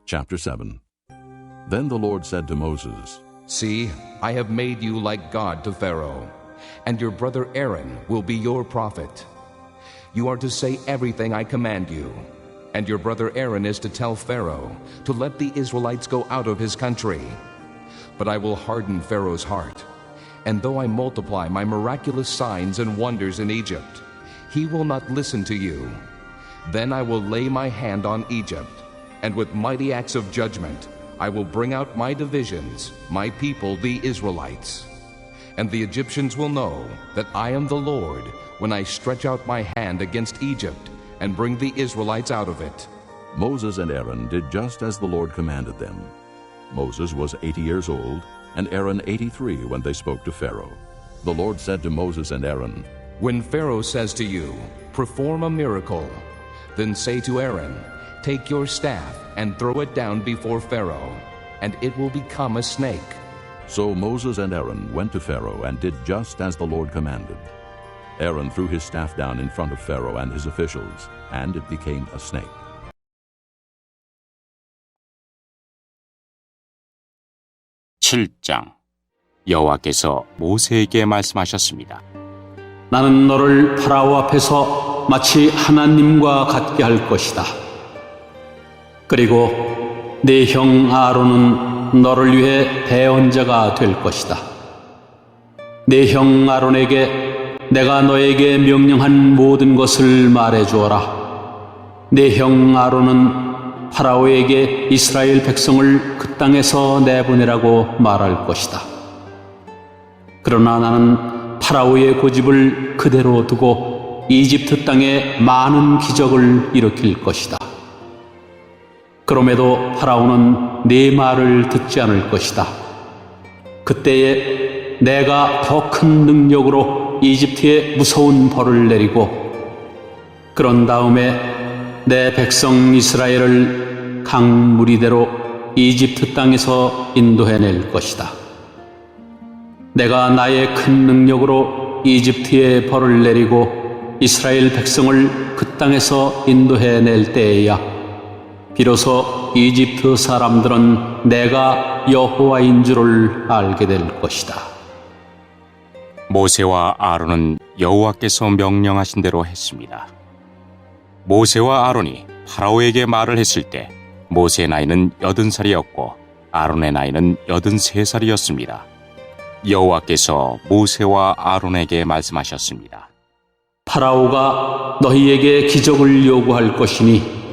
Chapter 7. Then the Lord said to Moses, See, I have made you like God to Pharaoh, and your brother Aaron will be your prophet. You are to say everything I command you, and your brother Aaron is to tell Pharaoh to let the Israelites go out of his country. But I will harden Pharaoh's heart, and though I multiply my miraculous signs and wonders in Egypt, he will not listen to you. Then I will lay my hand on Egypt, and with mighty acts of judgment I will bring out my divisions, my people the Israelites. And the Egyptians will know that I am the Lord when I stretch out my hand against Egypt and bring the Israelites out of it. Moses and Aaron did just as the Lord commanded them. Moses was 80 years old, and Aaron 83 when they spoke to Pharaoh. The Lord said to Moses and Aaron, When Pharaoh says to you, Perform a miracle, then say to Aaron, Take your staff and throw it down before Pharaoh, and it will become a snake. So Moses and Aaron went to Pharaoh and did just as the Lord commanded. Aaron threw his staff down in front of Pharaoh and his officials, and it became a snake. 여호와께서 모세에게 말씀하셨습니다. 나는 너를 파라오 앞에서 마치 하나님과 같게 할 것이다. 그리고 네 형 아론은 너를 위해 대언자가 될 것이다. 네 형 아론에게 내가 너에게 명령한 모든 것을 말해주어라. 네 형 아론은 파라오에게 이스라엘 백성을 그 땅에서 내보내라고 말할 것이다. 그러나 나는 파라오의 고집을 그대로 두고 이집트 땅에 많은 기적을 일으킬 것이다. 그럼에도 파라오는 네 말을 듣지 않을 것이다. 그때에 내가 더 큰 능력으로 이집트에 무서운 벌을 내리고 그런 다음에 내 백성 이스라엘을 강무리대로 이집트 땅에서 인도해낼 것이다. 내가 나의 큰 능력으로 이집트에 벌을 내리고 이스라엘 백성을 그 땅에서 인도해낼 때에야 비로소 이집트 사람들은 내가 여호와인 줄을 알게 될 것이다. 모세와 아론은 여호와께서 명령하신 대로 했습니다. 모세와 아론이 파라오에게 말을 했을 때 모세의 나이는 80살이었고 아론의 나이는 83살이었습니다. 여호와께서 모세와 아론에게 말씀하셨습니다. 파라오가 너희에게 기적을 요구할 것이니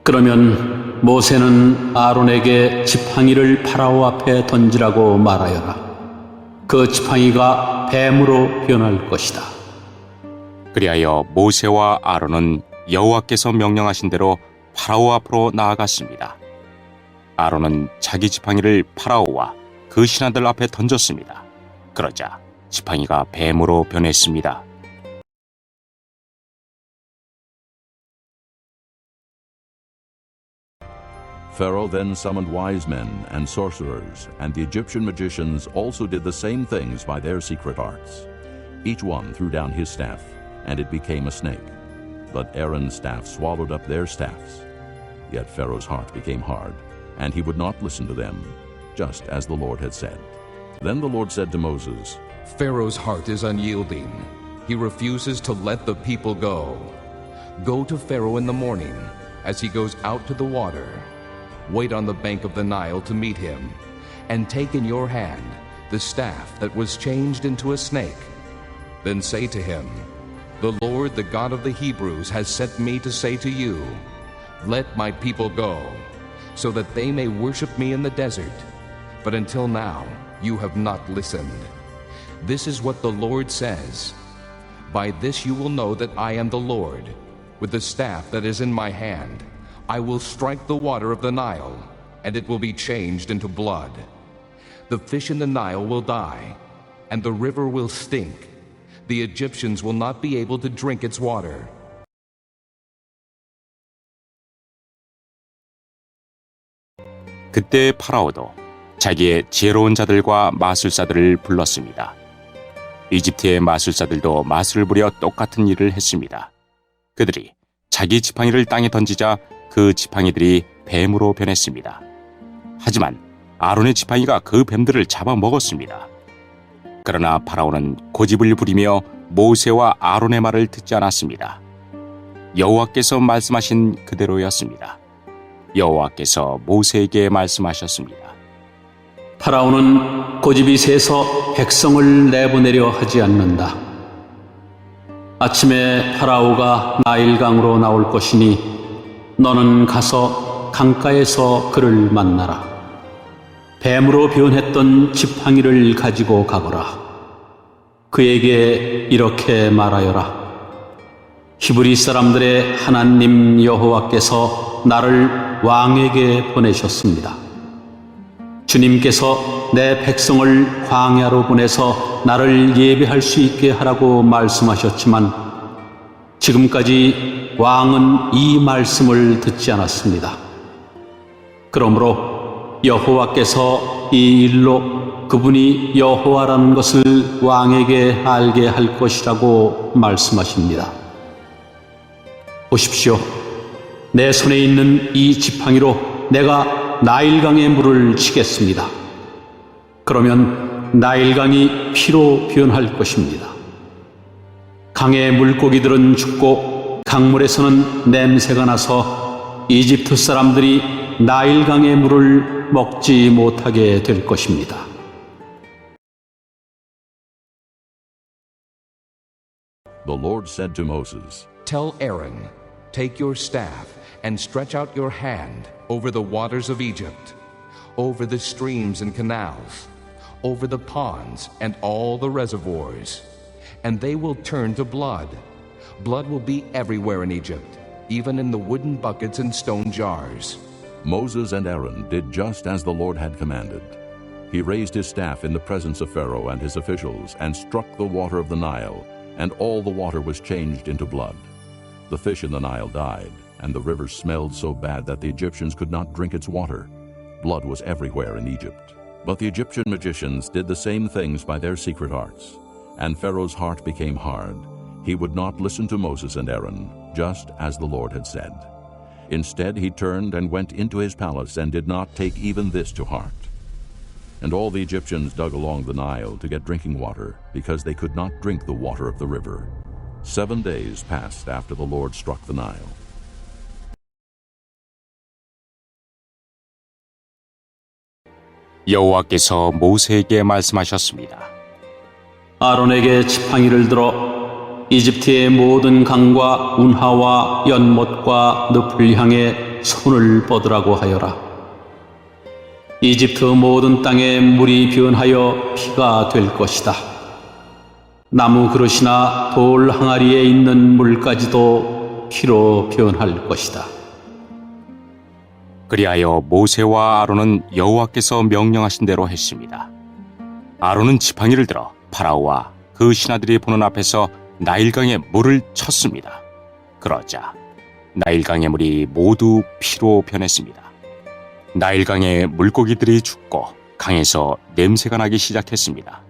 그러면 모세는 아론에게 지팡이를 파라오 앞에 던지라고 말하여라. 그 지팡이가 뱀으로 변할 것이다. 그리하여 모세와 아론은 여호와께서 명령하신 대로 파라오 앞으로 나아갔습니다. 아론은 자기 지팡이를 파라오와 그 신하들 앞에 던졌습니다. 그러자 지팡이가 뱀으로 변했습니다. Pharaoh then summoned wise men and sorcerers, and the Egyptian magicians also did the same things by their secret arts. Each one threw down his staff, and it became a snake. But Aaron's staff swallowed up their staffs. Yet Pharaoh's heart became hard, and he would not listen to them, just as the Lord had said. Then the Lord said to Moses, Pharaoh's heart is unyielding. He refuses to let the people go. Go to Pharaoh in the morning, as he goes out to the water. Wait on the bank of the Nile to meet him, and take in your hand the staff that was changed into a snake. Then say to him, The Lord, the God of the Hebrews, has sent me to say to you, Let my people go, so that they may worship me in the desert. But until now you have not listened. This is what the Lord says. By this you will know that I am the Lord. With the staff that is in my hand, I will strike the water of the Nile, and it will be changed into blood. The fish in the Nile will die, and the river will stink. The Egyptians will not be able to drink its water. 그때 파라오도 자기의 지혜로운 자들과 마술사들을 불렀습니다. 이집트의 마술사들도 마술을 부려 똑같은 일을 했습니다. 그들이 자기 지팡이를 땅에 던지자 그 지팡이들이 뱀으로 변했습니다. 하지만 아론의 지팡이가 그 뱀들을 잡아먹었습니다. 그러나 파라오는 고집을 부리며 모세와 아론의 말을 듣지 않았습니다. 여호와께서 말씀하신 그대로였습니다. 여호와께서 모세에게 말씀하셨습니다. 파라오는 고집이 세서 백성을 내보내려 하지 않는다. 아침에 파라오가 나일강으로 나올 것이니 너는 가서 강가에서 그를 만나라. 뱀으로 변했던 지팡이를 가지고 가거라. 그에게 이렇게 말하여라. 히브리 사람들의 하나님 여호와께서 나를 왕에게 보내셨습니다. 주님께서 내 백성을 광야로 보내서 나를 예배할 수 있게 하라고 말씀하셨지만 지금까지 왕은 이 말씀을 듣지 않았습니다. 그러므로 여호와께서 이 일로 그분이 여호와라는 것을 왕에게 알게 할 것이라고 말씀하십니다. 보십시오. 내 손에 있는 이 지팡이로 내가 나일강의 물을 치겠습니다. 그러면 나일강이 피로 변할 것입니다. 강의 물고기들은 죽고 강물에서는 냄새가 나서 이집트 사람들이 나일강의 물을 먹지 못하게 될 것입니다. The Lord said to Moses, Tell Aaron, take your staff and stretch out your hand over the waters of Egypt, over the streams and canals, over the ponds and all the reservoirs, and they will turn to blood. Blood will be everywhere in Egypt, even in the wooden buckets and stone jars. Moses and Aaron did just as the Lord had commanded. He raised his staff in the presence of Pharaoh and his officials and struck the water of the Nile, and all the water was changed into blood. The fish in the Nile died, and the river smelled so bad that the Egyptians could not drink its water. Blood was everywhere in Egypt. But the Egyptian magicians did the same things by their secret arts, and Pharaoh's heart became hard. He would not listen to Moses and Aaron, just as the Lord had said. Instead, he turned and went into his palace and did not take even this to heart. And all the Egyptians dug along the Nile to get drinking water, because they could not drink the water of the river. 7 days passed after the Lord struck the Nile. 여호와께서 모세에게 말씀하셨습니다. 아론에게 지팡이를 들어 이집트의 모든 강과 운하와 연못과 늪을 향해 손을 뻗으라고 하여라. 이집트 모든 땅에 물이 변하여 피가 될 것이다. 나무 그릇이나 돌 항아리에 있는 물까지도 피로 변할 것이다. 그리하여 모세와 아론은 여호와께서 명령하신 대로 했습니다. 아론은 지팡이를 들어 파라오와 그 신하들이 보는 앞에서 나일강에 물을 쳤습니다. 그러자 나일강의 물이 모두 피로 변했습니다. 나일강의 물고기들이 죽고 강에서 냄새가 나기 시작했습니다.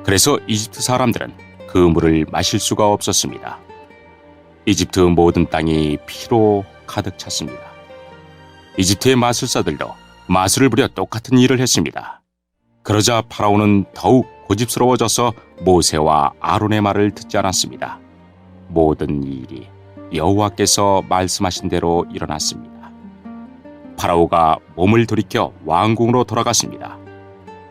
그래서 이집트 사람들은 그 물을 마실 수가 없었습니다. 이집트 모든 땅이 피로 가득 찼습니다. 이집트의 마술사들도 마술을 부려 똑같은 일을 했습니다. 그러자 파라오는 더욱 고집스러워져서 모세와 아론의 말을 듣지 않았습니다. 모든 일이 여호와께서 말씀하신 대로 일어났습니다. 파라오가 몸을 돌이켜 왕궁으로 돌아갔습니다.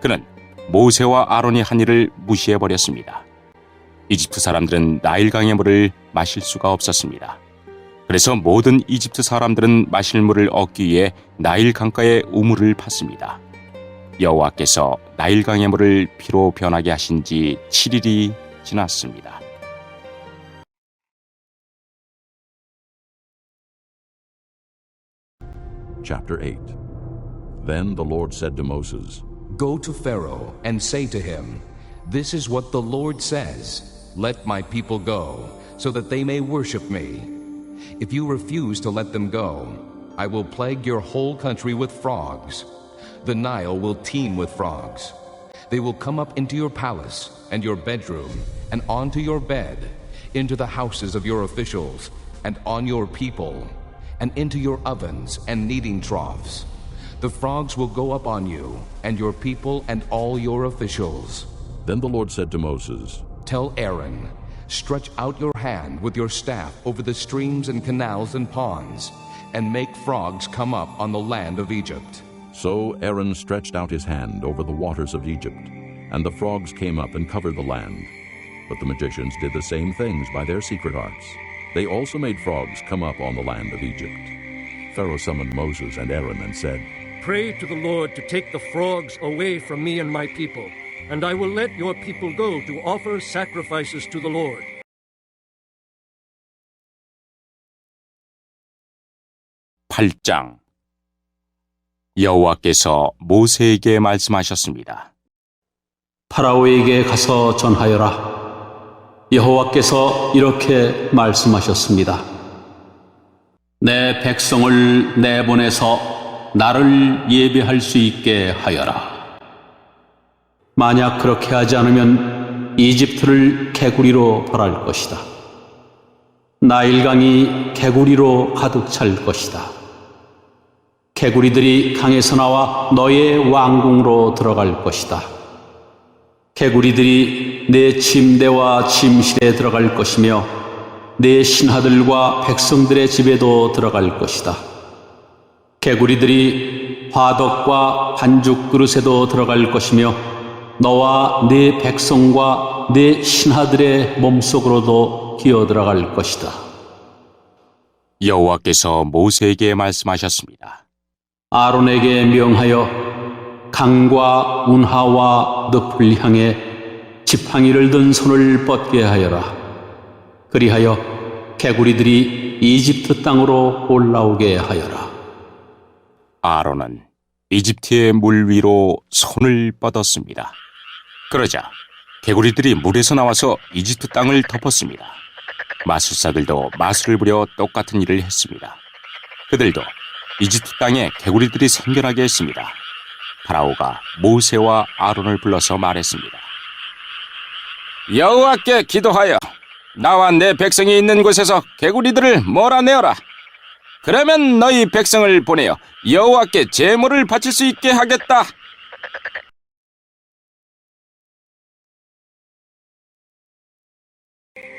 그는 모세와 아론이 한 일을 무시해버렸습니다. 이집트 사람들은 나일강의 물을 마실 수가 없었습니다. 그래서 모든 이집트 사람들은 마실 물을 얻기 위해 나일 강가에 우물을 팠습니다. 여호와께서 나일강의 물을 피로 변하게 하신 지 7일이 지났습니다. Chapter 8. Then the Lord said to Moses, Go to Pharaoh and say to him, This is what the Lord says, Let my people go, so that they may worship me. If you refuse to let them go, I will plague your whole country with frogs. The Nile will teem with frogs. They will come up into your palace and your bedroom and onto your bed, into the houses of your officials and on your people. and into your ovens and kneading troughs. The frogs will go up on you, and your people and all your officials. Then the Lord said to Moses, Tell Aaron, stretch out your hand with your staff over the streams and canals and ponds, and make frogs come up on the land of Egypt. So Aaron stretched out his hand over the waters of Egypt, and the frogs came up and covered the land. But the magicians did the same things by their secret arts. They also made frogs come up on the land of Egypt. Pharaoh summoned Moses and Aaron and said, Pray to the Lord to take the frogs away from me and my people, and I will let your people go to offer sacrifices to the Lord. (8장) 여호와께서 모세에게 말씀하셨습니다. 파라오에게 가서 전하여라. 여호와께서 이렇게 말씀하셨습니다. 내 백성을 내보내서 나를 예배할 수 있게 하여라. 만약 그렇게 하지 않으면 이집트를 개구리로 벌할 것이다. 나일강이 개구리로 가득 찰 것이다. 개구리들이 강에서 나와 너의 왕궁으로 들어갈 것이다. 개구리들이 내 침대와 침실에 들어갈 것이며 내 신하들과 백성들의 집에도 들어갈 것이다. 개구리들이 화덕과 반죽 그릇에도 들어갈 것이며 너와 네 백성과 네 신하들의 몸속으로도 기어 들어갈 것이다. 여호와께서 모세에게 말씀하셨습니다. 아론에게 명하여 강과 운하와 늪을 향해 지팡이를 든 손을 뻗게 하여라. 그리하여 개구리들이 이집트 땅으로 올라오게 하여라. 아론은 이집트의 물 위로 손을 뻗었습니다. 그러자 개구리들이 물에서 나와서 이집트 땅을 덮었습니다. 마술사들도 마술을 부려 똑같은 일을 했습니다. 그들도 이집트 땅에 개구리들이 생겨나게 했습니다. 파라오가 모세와 아론을 불러서 말했습니다. 여호와께 기도하여 나와 내 백성이 있는 곳에서 개구리들을 몰아내어라. 그러면 너희 백성을 보내어 여호와께 제물을 바칠 수 있게 하겠다.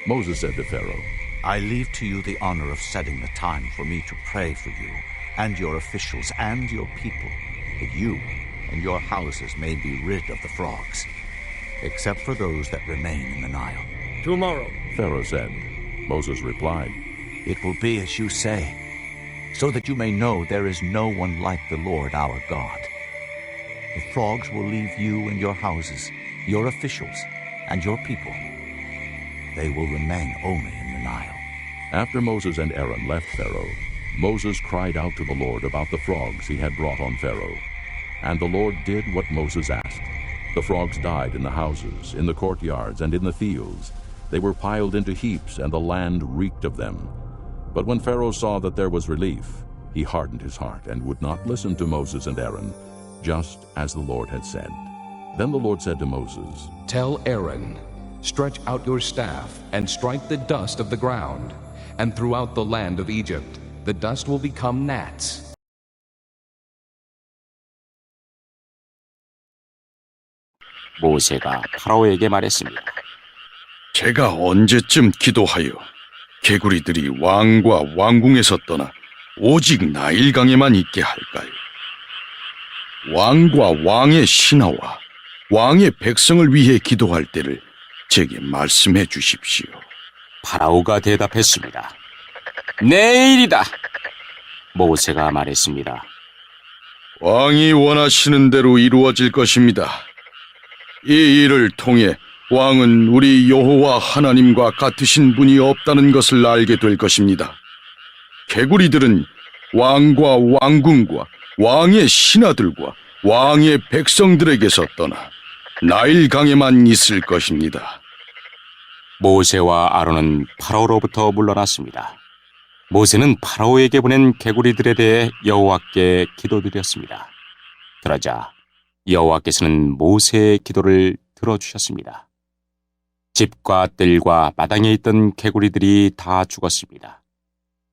Moses said to Pharaoh, I leave to you the honor of setting the time for me to pray for you and your officials and your people, that you and your houses may be rid of the frogs, except for those that remain in the Nile. Tomorrow. Pharaoh said. Moses replied, It will be as you say, so that you may know there is no one like the Lord our God. The frogs will leave you and your houses, your officials, and your people. They will remain only in the Nile. After Moses and Aaron left Pharaoh, Moses cried out to the Lord about the frogs he had brought on Pharaoh. And the Lord did what Moses asked. The frogs died in the houses, in the courtyards, and in the fields. They were piled into heaps, and the land reeked of them. But when Pharaoh saw that there was relief, he hardened his heart and would not listen to Moses and Aaron, just as the Lord had said. Then the Lord said to Moses, Tell Aaron, stretch out your staff and strike the dust of the ground, and throughout the land of Egypt the dust will become gnats. 모세가 파라오에게 말했습니다. 제가 언제쯤 기도하여 개구리들이 왕과 왕궁에서 떠나 오직 나일강에만 있게 할까요? 왕과 왕의 신하와 왕의 백성을 위해 기도할 때를 제게 말씀해 주십시오. 파라오가 대답했습니다. 내일이다. 모세가 말했습니다. 왕이 원하시는 대로 이루어질 것입니다. 이 일을 통해 왕은 우리 여호와 하나님과 같으신 분이 없다는 것을 알게 될 것입니다. 개구리들은 왕과 왕궁과 왕의 신하들과 왕의 백성들에게서 떠나 나일강에만 있을 것입니다. 모세와 아론은 파라오로부터 물러났습니다. 모세는 파라오에게 보낸 개구리들에 대해 여호와께 기도드렸습니다. 그러자 여호와께서는 모세의 기도를 들어주셨습니다. 집과 뜰과 마당에 있던 개구리들이 다 죽었습니다.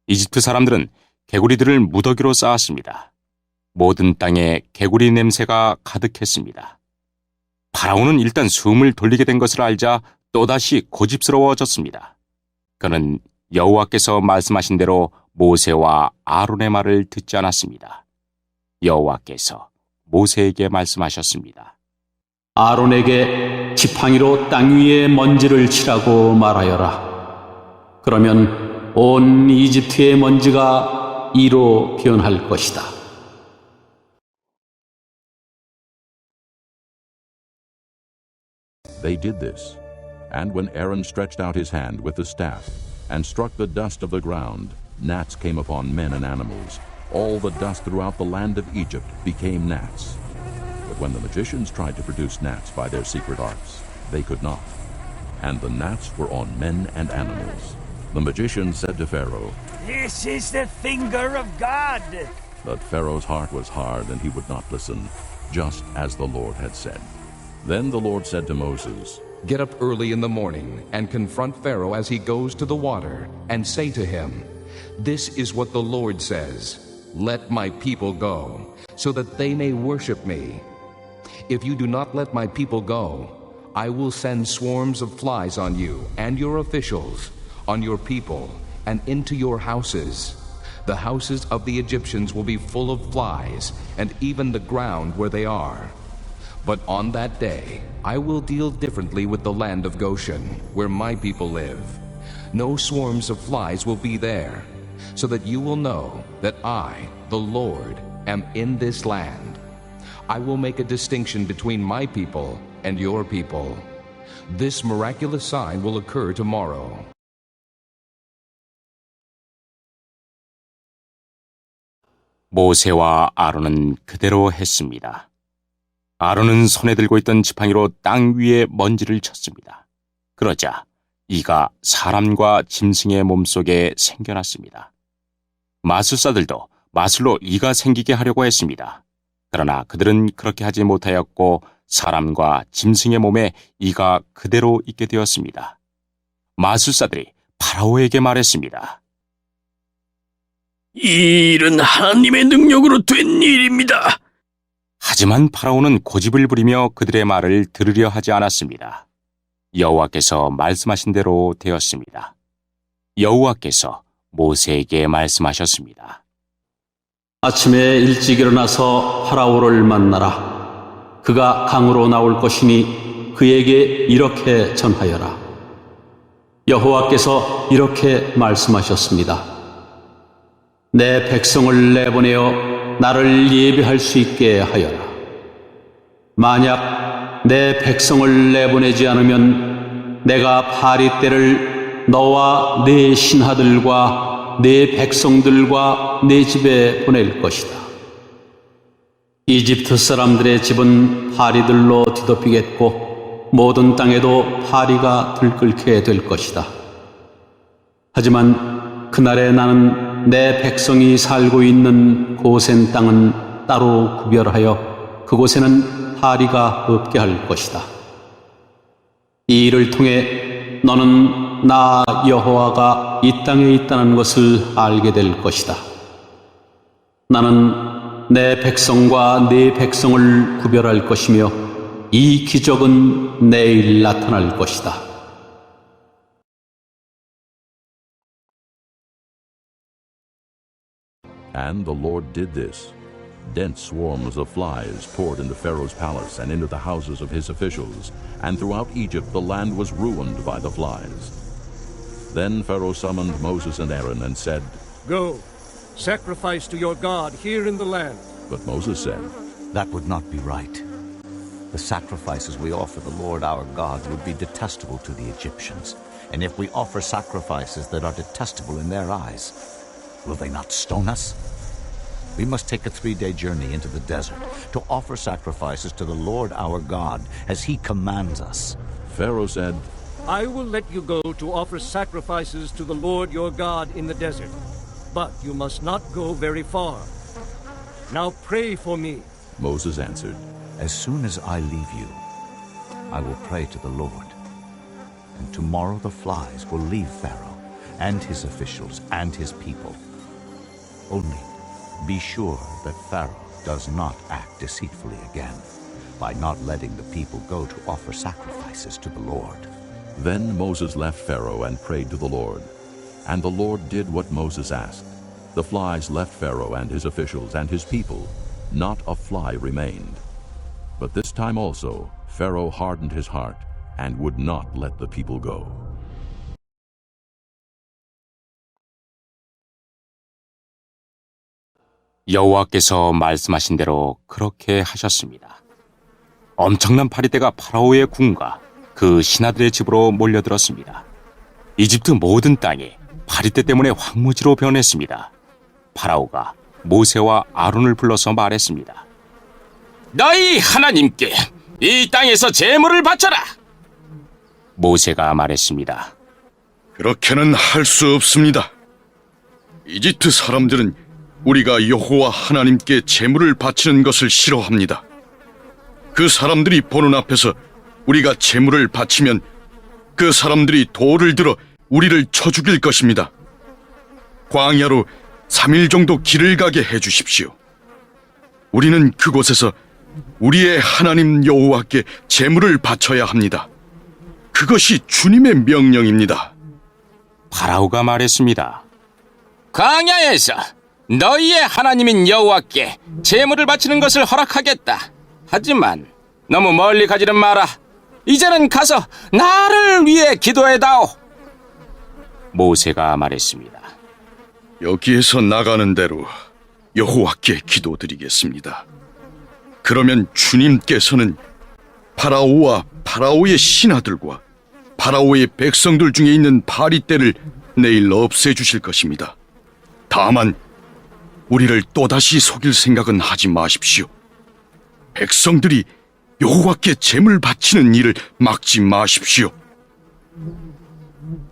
이집트 사람들은 개구리들을 무더기로 쌓았습니다. 모든 땅에 개구리 냄새가 가득했습니다. 파라오는 일단 숨을 돌리게 된 것을 알자 또다시 고집스러워졌습니다. 그는 여호와께서 말씀하신 대로 모세와 아론의 말을 듣지 않았습니다. 여호와께서 모세에게 말씀하셨습니다. 아론에게 지팡이로 땅 위에 먼지를 치라고 말하여라. 그러면 온 이집트의 먼지가 이로 변할 것이다. They did this, and when Aaron stretched out his hand with the staff and struck the dust of the ground, gnats came upon men and animals. All the dust throughout the land of Egypt became gnats. But when the magicians tried to produce gnats by their secret arts, they could not. And the gnats were on men and animals. The magicians said to Pharaoh, "This is the finger of God." But Pharaoh's heart was hard, and he would not listen, just as the Lord had said. Then the Lord said to Moses, Get up early in the morning and confront Pharaoh as he goes to the water, and say to him, This is what the Lord says, Let my people go, so that they may worship me. If you do not let my people go, I will send swarms of flies on you and your officials, on your people, and into your houses. The houses of the Egyptians will be full of flies, and even the ground where they are. But on that day, I will deal differently with the land of Goshen, where my people live. No swarms of flies will be there, so that you will know that I, the Lord, am in this land. I will make a distinction between my people and your people. This miraculous sign will occur tomorrow. 모세와 아론은 그대로 했습니다. 아론은 손에 들고 있던 지팡이로 땅 위에 먼지를 쳤습니다. 그러자 이가 사람과 짐승의 몸속에 생겨났습니다. 마술사들도 마술로 이가 생기게 하려고 했습니다. 그러나 그들은 그렇게 하지 못하였고 사람과 짐승의 몸에 이가 그대로 있게 되었습니다. 마술사들이 파라오에게 말했습니다. 이 일은 하나님의 능력으로 된 일입니다. 하지만 파라오는 고집을 부리며 그들의 말을 들으려 하지 않았습니다. 여호와께서 말씀하신 대로 되었습니다. 여호와께서 모세에게 말씀하셨습니다. 아침에 일찍 일어나서 파라오를 만나라. 그가 강으로 나올 것이니 그에게 이렇게 전하여라. 여호와께서 이렇게 말씀하셨습니다. 내 백성을 내보내어 나를 예배할 수 있게 하여라. 만약 내 백성을 내보내지 않으면 내가 파리 떼를 너와 네 신하들과 네 백성들과 네 집에 보낼 것이다. 이집트 사람들의 집은 파리들로 뒤덮이겠고 모든 땅에도 파리가 들끓게 될 것이다. 하지만 그날에 나는 내 백성이 살고 있는 고센 땅은 따로 구별하여 그곳에는 파리가 없게 할 것이다. 이 일을 통해 너는 나 여호와가 이 땅에 있다는 것을 알게 될 것이다. 나는 내 백성과 네 백성을 구별할 것이며 이 기적은 내일 나타날 것이다. And the Lord did this. Dense swarms of flies poured into Pharaoh's palace and into the houses of his officials, and throughout Egypt the land was ruined by the flies. Then Pharaoh summoned Moses and Aaron and said, Go, sacrifice to your God here in the land. But Moses said, That would not be right. The sacrifices we offer the Lord our God would be detestable to the Egyptians. And if we offer sacrifices that are detestable in their eyes, will they not stone us? We must take a 3-day journey into the desert to offer sacrifices to the Lord our God as he commands us. Pharaoh said, I will let you go to offer sacrifices to the Lord your God in the desert, but you must not go very far. Now pray for me. Moses answered, As soon as I leave you, I will pray to the Lord. And tomorrow the flies will leave Pharaoh and his officials and his people. only, be sure that Pharaoh does not act deceitfully again by not letting the people go to offer sacrifices to the Lord." Then Moses left Pharaoh and prayed to the Lord. And the Lord did what Moses asked. The flies left Pharaoh and his officials and his people. Not a fly remained. But this time also Pharaoh hardened his heart and would not let the people go. 여호와께서 말씀하신 대로 그렇게 하셨습니다. 엄청난 파리떼가 파라오의 궁과 그 신하들의 집으로 몰려들었습니다. 이집트 모든 땅이 파리떼 때문에 황무지로 변했습니다. 파라오가 모세와 아론을 불러서 말했습니다. 너희 하나님께 이 땅에서 제물을 바쳐라. 모세가 말했습니다. 그렇게는 할 수 없습니다. 이집트 사람들은 우리가 여호와 하나님께 제물을 바치는 것을 싫어합니다. 그 사람들이 보는 앞에서 우리가 제물을 바치면 그 사람들이 돌을 들어 우리를 쳐 죽일 것입니다. 광야로 3일 정도 길을 가게 해주십시오. 우리는 그곳에서 우리의 하나님 여호와께 제물을 바쳐야 합니다. 그것이 주님의 명령입니다. 파라오가 말했습니다. 광야에서 너희의 하나님인 여호와께 제물을 바치는 것을 허락하겠다. 하지만 너무 멀리 가지는 마라. 이제는 가서 나를 위해 기도해다오. 모세가 말했습니다. 여기에서 나가는 대로 여호와께 기도드리겠습니다. 그러면 주님께서는 파라오와 파라오의 신하들과 파라오의 백성들 중에 있는 파리떼를 내일 없애주실 것입니다. 다만 우리를 또다시 속일 생각은 하지 마십시오. 백성들이 여호와께 제물 바치는 일을 막지 마십시오.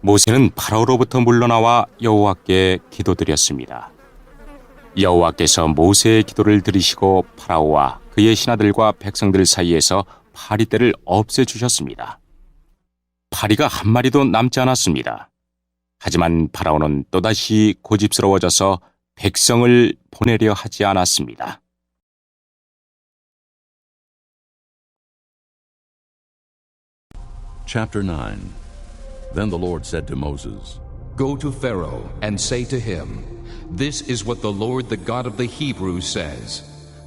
모세는 파라오로부터 물러나와 여호와께 기도드렸습니다. 여호와께서 모세의 기도를 들으시고 파라오와 그의 신하들과 백성들 사이에서 파리떼를 없애주셨습니다. 파리가 한 마리도 남지 않았습니다. 하지만 파라오는 또다시 고집스러워져서 백성을 보내려 하지 않았습니다. Chapter 9. Then the Lord said to Moses, Go to Pharaoh and say to him, This is what the Lord, the God of the Hebrews, says.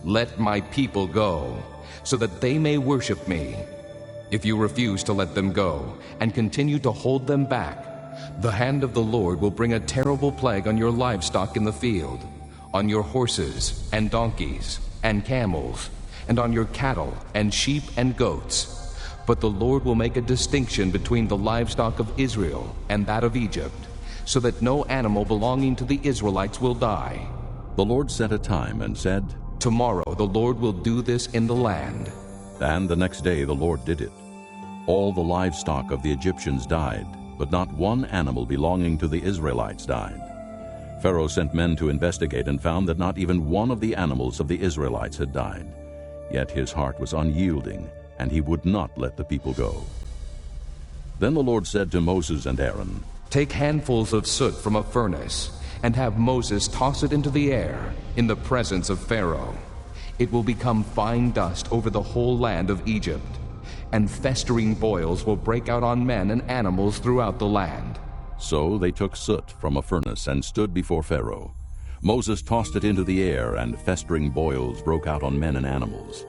Let my people go, so that they may worship me. If you refuse to let them go and continue to hold them back, the hand of the Lord will bring a terrible plague on your livestock in the field, on your horses and donkeys and camels, and on your cattle and sheep and goats. But the Lord will make a distinction between the livestock of Israel and that of Egypt, so that no animal belonging to the Israelites will die. The Lord set a time and said, Tomorrow the Lord will do this in the land. And the next day the Lord did it. All the livestock of the Egyptians died, but not one animal belonging to the Israelites died. Pharaoh sent men to investigate and found that not even one of the animals of the Israelites had died. Yet his heart was unyielding, and he would not let the people go. Then the Lord said to Moses and Aaron, Take handfuls of soot from a furnace, and have Moses toss it into the air in the presence of Pharaoh. It will become fine dust over the whole land of Egypt, and festering boils will break out on men and animals throughout the land. So they took soot from a furnace and stood before Pharaoh. Moses tossed it into the air, and festering boils broke out on men and animals.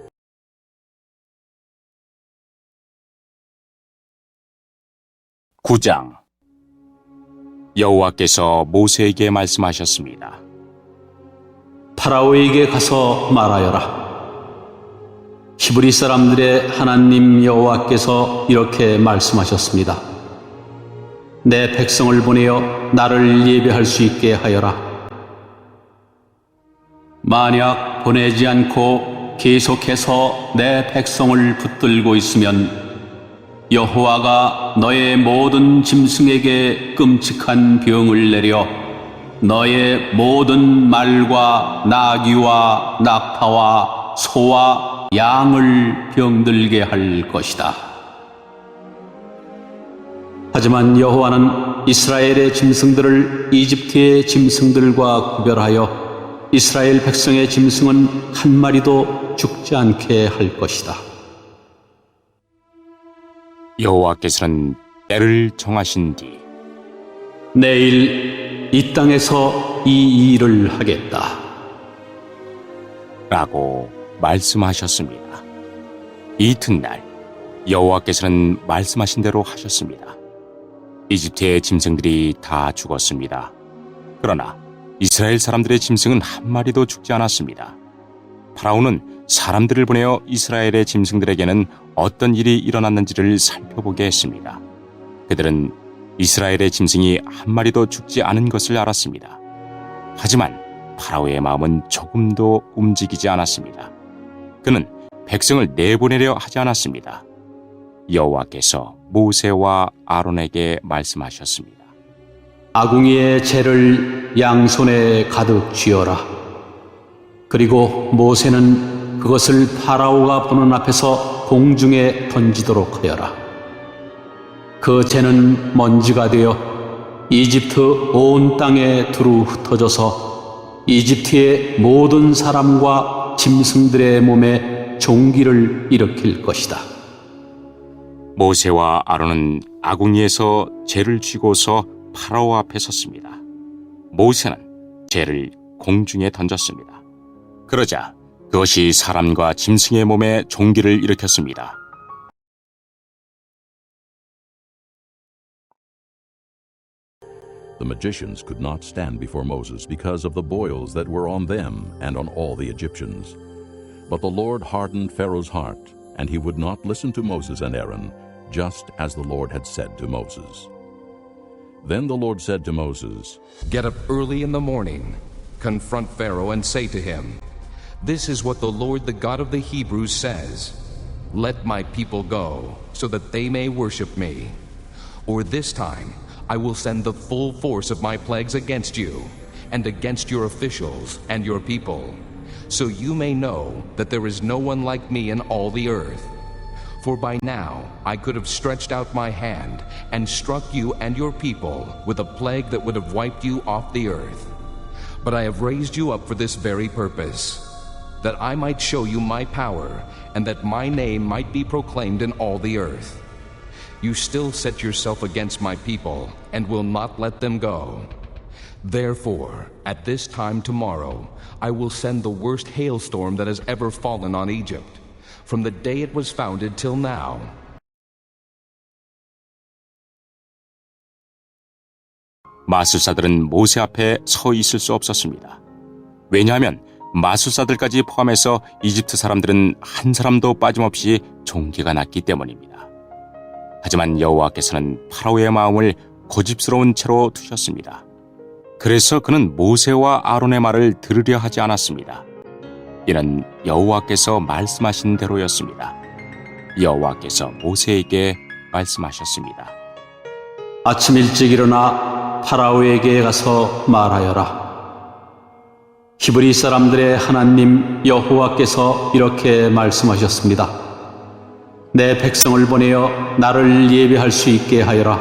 (9장) 여호와께서 모세에게 말씀하셨습니다. 파라오에게 가서 말하여라. 히브리 사람들의 하나님 여호와께서 이렇게 말씀하셨습니다. 내 백성을 보내어 나를 예배할 수 있게 하여라. 만약 보내지 않고 계속해서 내 백성을 붙들고 있으면 여호와가 너의 모든 짐승에게 끔찍한 병을 내려 너의 모든 말과 나귀와 낙타와 소와 양을 병들게 할 것이다. 하지만 여호와는 이스라엘의 짐승들을 이집트의 짐승들과 구별하여 이스라엘 백성의 짐승은 한 마리도 죽지 않게 할 것이다. 여호와께서는 때를 정하신 뒤 내일 이 땅에서 이 일을 하겠다. 라고 말씀하셨습니다. 이튿날 여호와께서는 말씀하신 대로 하셨습니다. 이집트의 짐승들이 다 죽었습니다. 그러나 이스라엘 사람들의 짐승은 한 마리도 죽지 않았습니다. 파라오는 사람들을 보내어 이스라엘의 짐승들에게는 어떤 일이 일어났는지를 살펴보게 했습니다. 그들은 이스라엘의 짐승이 한 마리도 죽지 않은 것을 알았습니다. 하지만 파라오의 마음은 조금도 움직이지 않았습니다. 그는 백성을 내보내려 하지 않았습니다. 여호와께서 모세와 아론에게 말씀하셨습니다. 아궁이의 재를 양손에 가득 쥐어라. 그리고 모세는 그것을 파라오가 보는 앞에서 공중에 던지도록 하여라. 그 재는 먼지가 되어 이집트 온 땅에 두루 흩어져서 이집트의 모든 사람과 짐승들의 몸에 종기를 일으킬 것이다. 모세와 아론은 아궁이에서 재를 쥐고서 파라오 앞에 섰습니다. 모세는 재를 공중에 던졌습니다. 그러자 그것이 사람과 짐승의 몸에 종기를 일으켰습니다. The magicians could not stand before Moses because of the boils that were on them and on all the Egyptians. But the Lord hardened Pharaoh's heart, and he would not listen to Moses and Aaron, just as the Lord had said to Moses. Then the Lord said to Moses, Get up early in the morning, confront Pharaoh and say to him, This is what the Lord, the God of the Hebrews, says. Let my people go, so that they may worship me. Or this time I will send the full force of my plagues against you, and against your officials and your people, so you may know that there is no one like me in all the earth. For by now I could have stretched out my hand and struck you and your people with a plague that would have wiped you off the earth. But I have raised you up for this very purpose, that I might show you my power, and that my name might be proclaimed in all the earth. You still set yourself against my people, and will not let them go. Therefore, at this time tomorrow, I will send the worst hailstorm that has ever fallen on Egypt, from the day it was founded till now. 마술사들은 모세 앞에 서 있을 수 없었습니다. 왜냐하면 마술사들까지 포함해서 이집트 사람들은 한 사람도 빠짐없이 종기가 났기 때문입니다. 하지만 여호와께서는 파라오의 마음을 고집스러운 채로 두셨습니다. 그래서 그는 모세와 아론의 말을 들으려 하지 않았습니다. 이는 여호와께서 말씀하신 대로였습니다. 여호와께서 모세에게 말씀하셨습니다. 아침 일찍 일어나 파라오에게 가서 말하여라. 히브리 사람들의 하나님 여호와께서 이렇게 말씀하셨습니다. 내 백성을 보내어 나를 예배할 수 있게 하여라.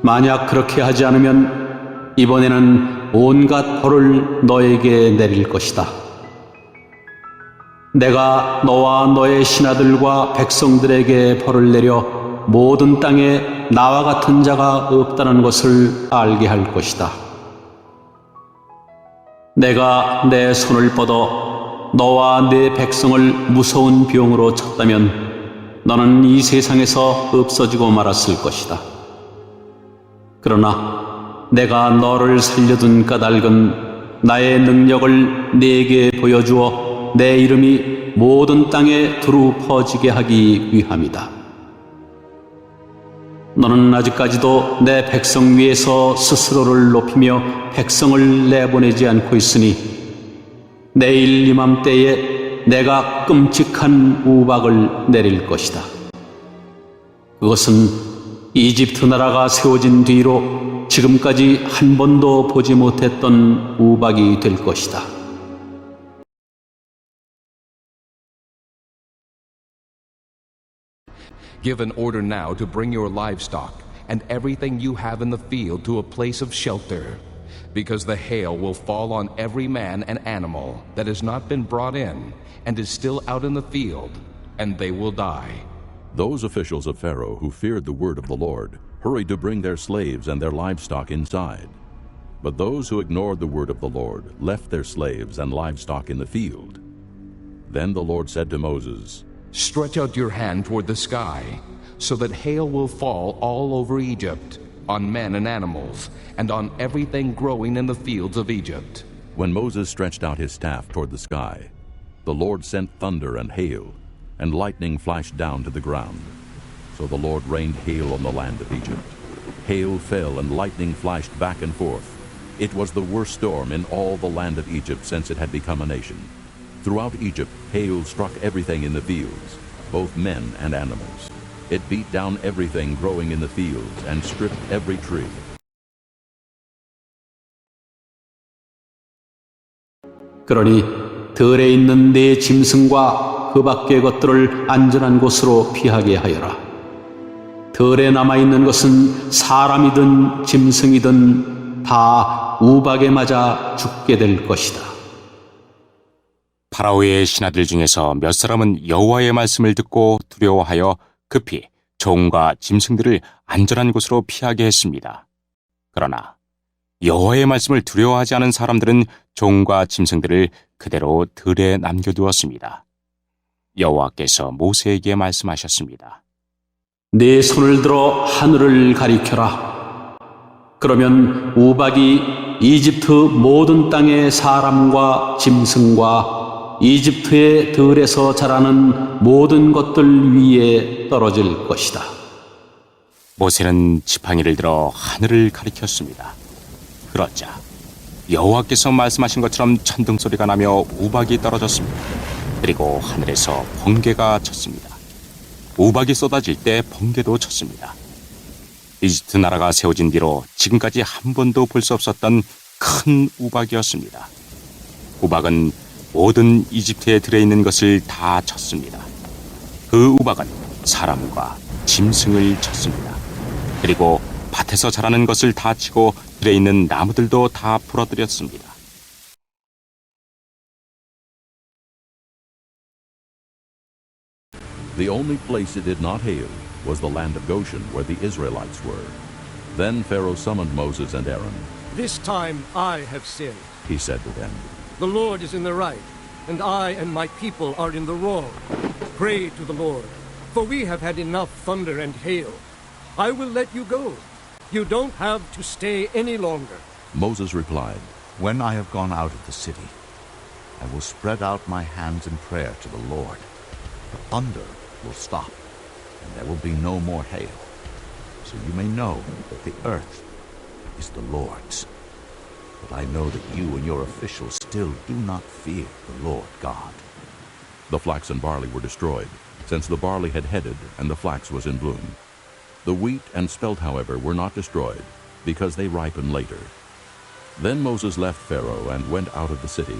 만약 그렇게 하지 않으면 이번에는 온갖 벌을 너에게 내릴 것이다. 내가 너와 너의 신하들과 백성들에게 벌을 내려 모든 땅에 나와 같은 자가 없다는 것을 알게 할 것이다. 내가 내 손을 뻗어 너와 내 백성을 무서운 병으로 쳤다면 너는 이 세상에서 없어지고 말았을 것이다. 그러나 내가 너를 살려둔 까닭은 나의 능력을 네게 보여주어 내 이름이 모든 땅에 두루 퍼지게 하기 위함이다. 너는 아직까지도 내 백성 위에서 스스로를 높이며 백성을 내보내지 않고 있으니 내일 이맘때에 내가 끔찍한 우박을 내릴 것이다. 그것은 이집트 나라가 세워진 뒤로 지금까지 한 번도 보지 못했던 우박이 될 것이다. Give an order now to bring your livestock and everything you have in the field to a place of shelter. because the hail will fall on every man and animal that has not been brought in and is still out in the field, and they will die. Those officials of Pharaoh who feared the word of the Lord hurried to bring their slaves and their livestock inside. But those who ignored the word of the Lord left their slaves and livestock in the field. Then the Lord said to Moses, Stretch out your hand toward the sky, so that hail will fall all over Egypt, on men and animals, and on everything growing in the fields of Egypt. When Moses stretched out his staff toward the sky, the Lord sent thunder and hail, and lightning flashed down to the ground. So the Lord rained hail on the land of Egypt. Hail fell and lightning flashed back and forth. It was the worst storm in all the land of Egypt since it had become a nation. Throughout Egypt, hail struck everything in the fields, both men and animals. It beat down everything growing in the fields and stripped every tree. 그러니 들에 있는 네 짐승과 그 밖의 것들을 안전한 곳으로 피하게 하여라. 들에 남아있는 것은 사람이든 짐승이든 다 우박에 맞아 죽게 될 것이다. 파라오의 신하들 중에서 몇 사람은 여호와의 말씀을 듣고 두려워하여 급히 종과 짐승들을 안전한 곳으로 피하게 했습니다. 그러나 여호와의 말씀을 두려워하지 않은 사람들은 종과 짐승들을 그대로 들에 남겨두었습니다. 여호와께서 모세에게 말씀하셨습니다. 네 손을 들어 하늘을 가리켜라. 그러면 우박이 이집트 모든 땅의 사람과 짐승과 이집트의 들에서 자라는 모든 것들 위에 떨어질 것이다. 모세는 지팡이를 들어 하늘을 가리켰습니다. 그러자 여호와께서 말씀하신 것처럼 천둥 소리가 나며 우박이 떨어졌습니다. 그리고 하늘에서 번개가 쳤습니다. 우박이 쏟아질 때 번개도 쳤습니다. 이집트 나라가 세워진 뒤로 지금까지 한 번도 볼 수 없었던 큰 우박이었습니다. 우박은 모든 이집트에 들어있는 것을 다 쳤습니다. 그 우박은 사람과 짐승을 쳤습니다. 그리고 밭에서 자라는 것을 다 치고 들에 있는 나무들도 다 부러뜨렸습니다. The only place it did not hail was the land of Goshen, where the Israelites were. Then Pharaoh summoned Moses and Aaron. This time I have sinned. He said to them, The Lord is in the right, and I and my people are in the wrong. Pray to the Lord, for we have had enough thunder and hail. I will let you go. You don't have to stay any longer. Moses replied, When I have gone out of the city, I will spread out my hands in prayer to the Lord. The thunder will stop, and there will be no more hail. So you may know that the earth is the Lord's. But I know that you and your officials still do not fear the Lord God. The flax and barley were destroyed, since the barley had headed and the flax was in bloom. The wheat and spelt, however, were not destroyed, because they ripen later. Then Moses left Pharaoh and went out of the city.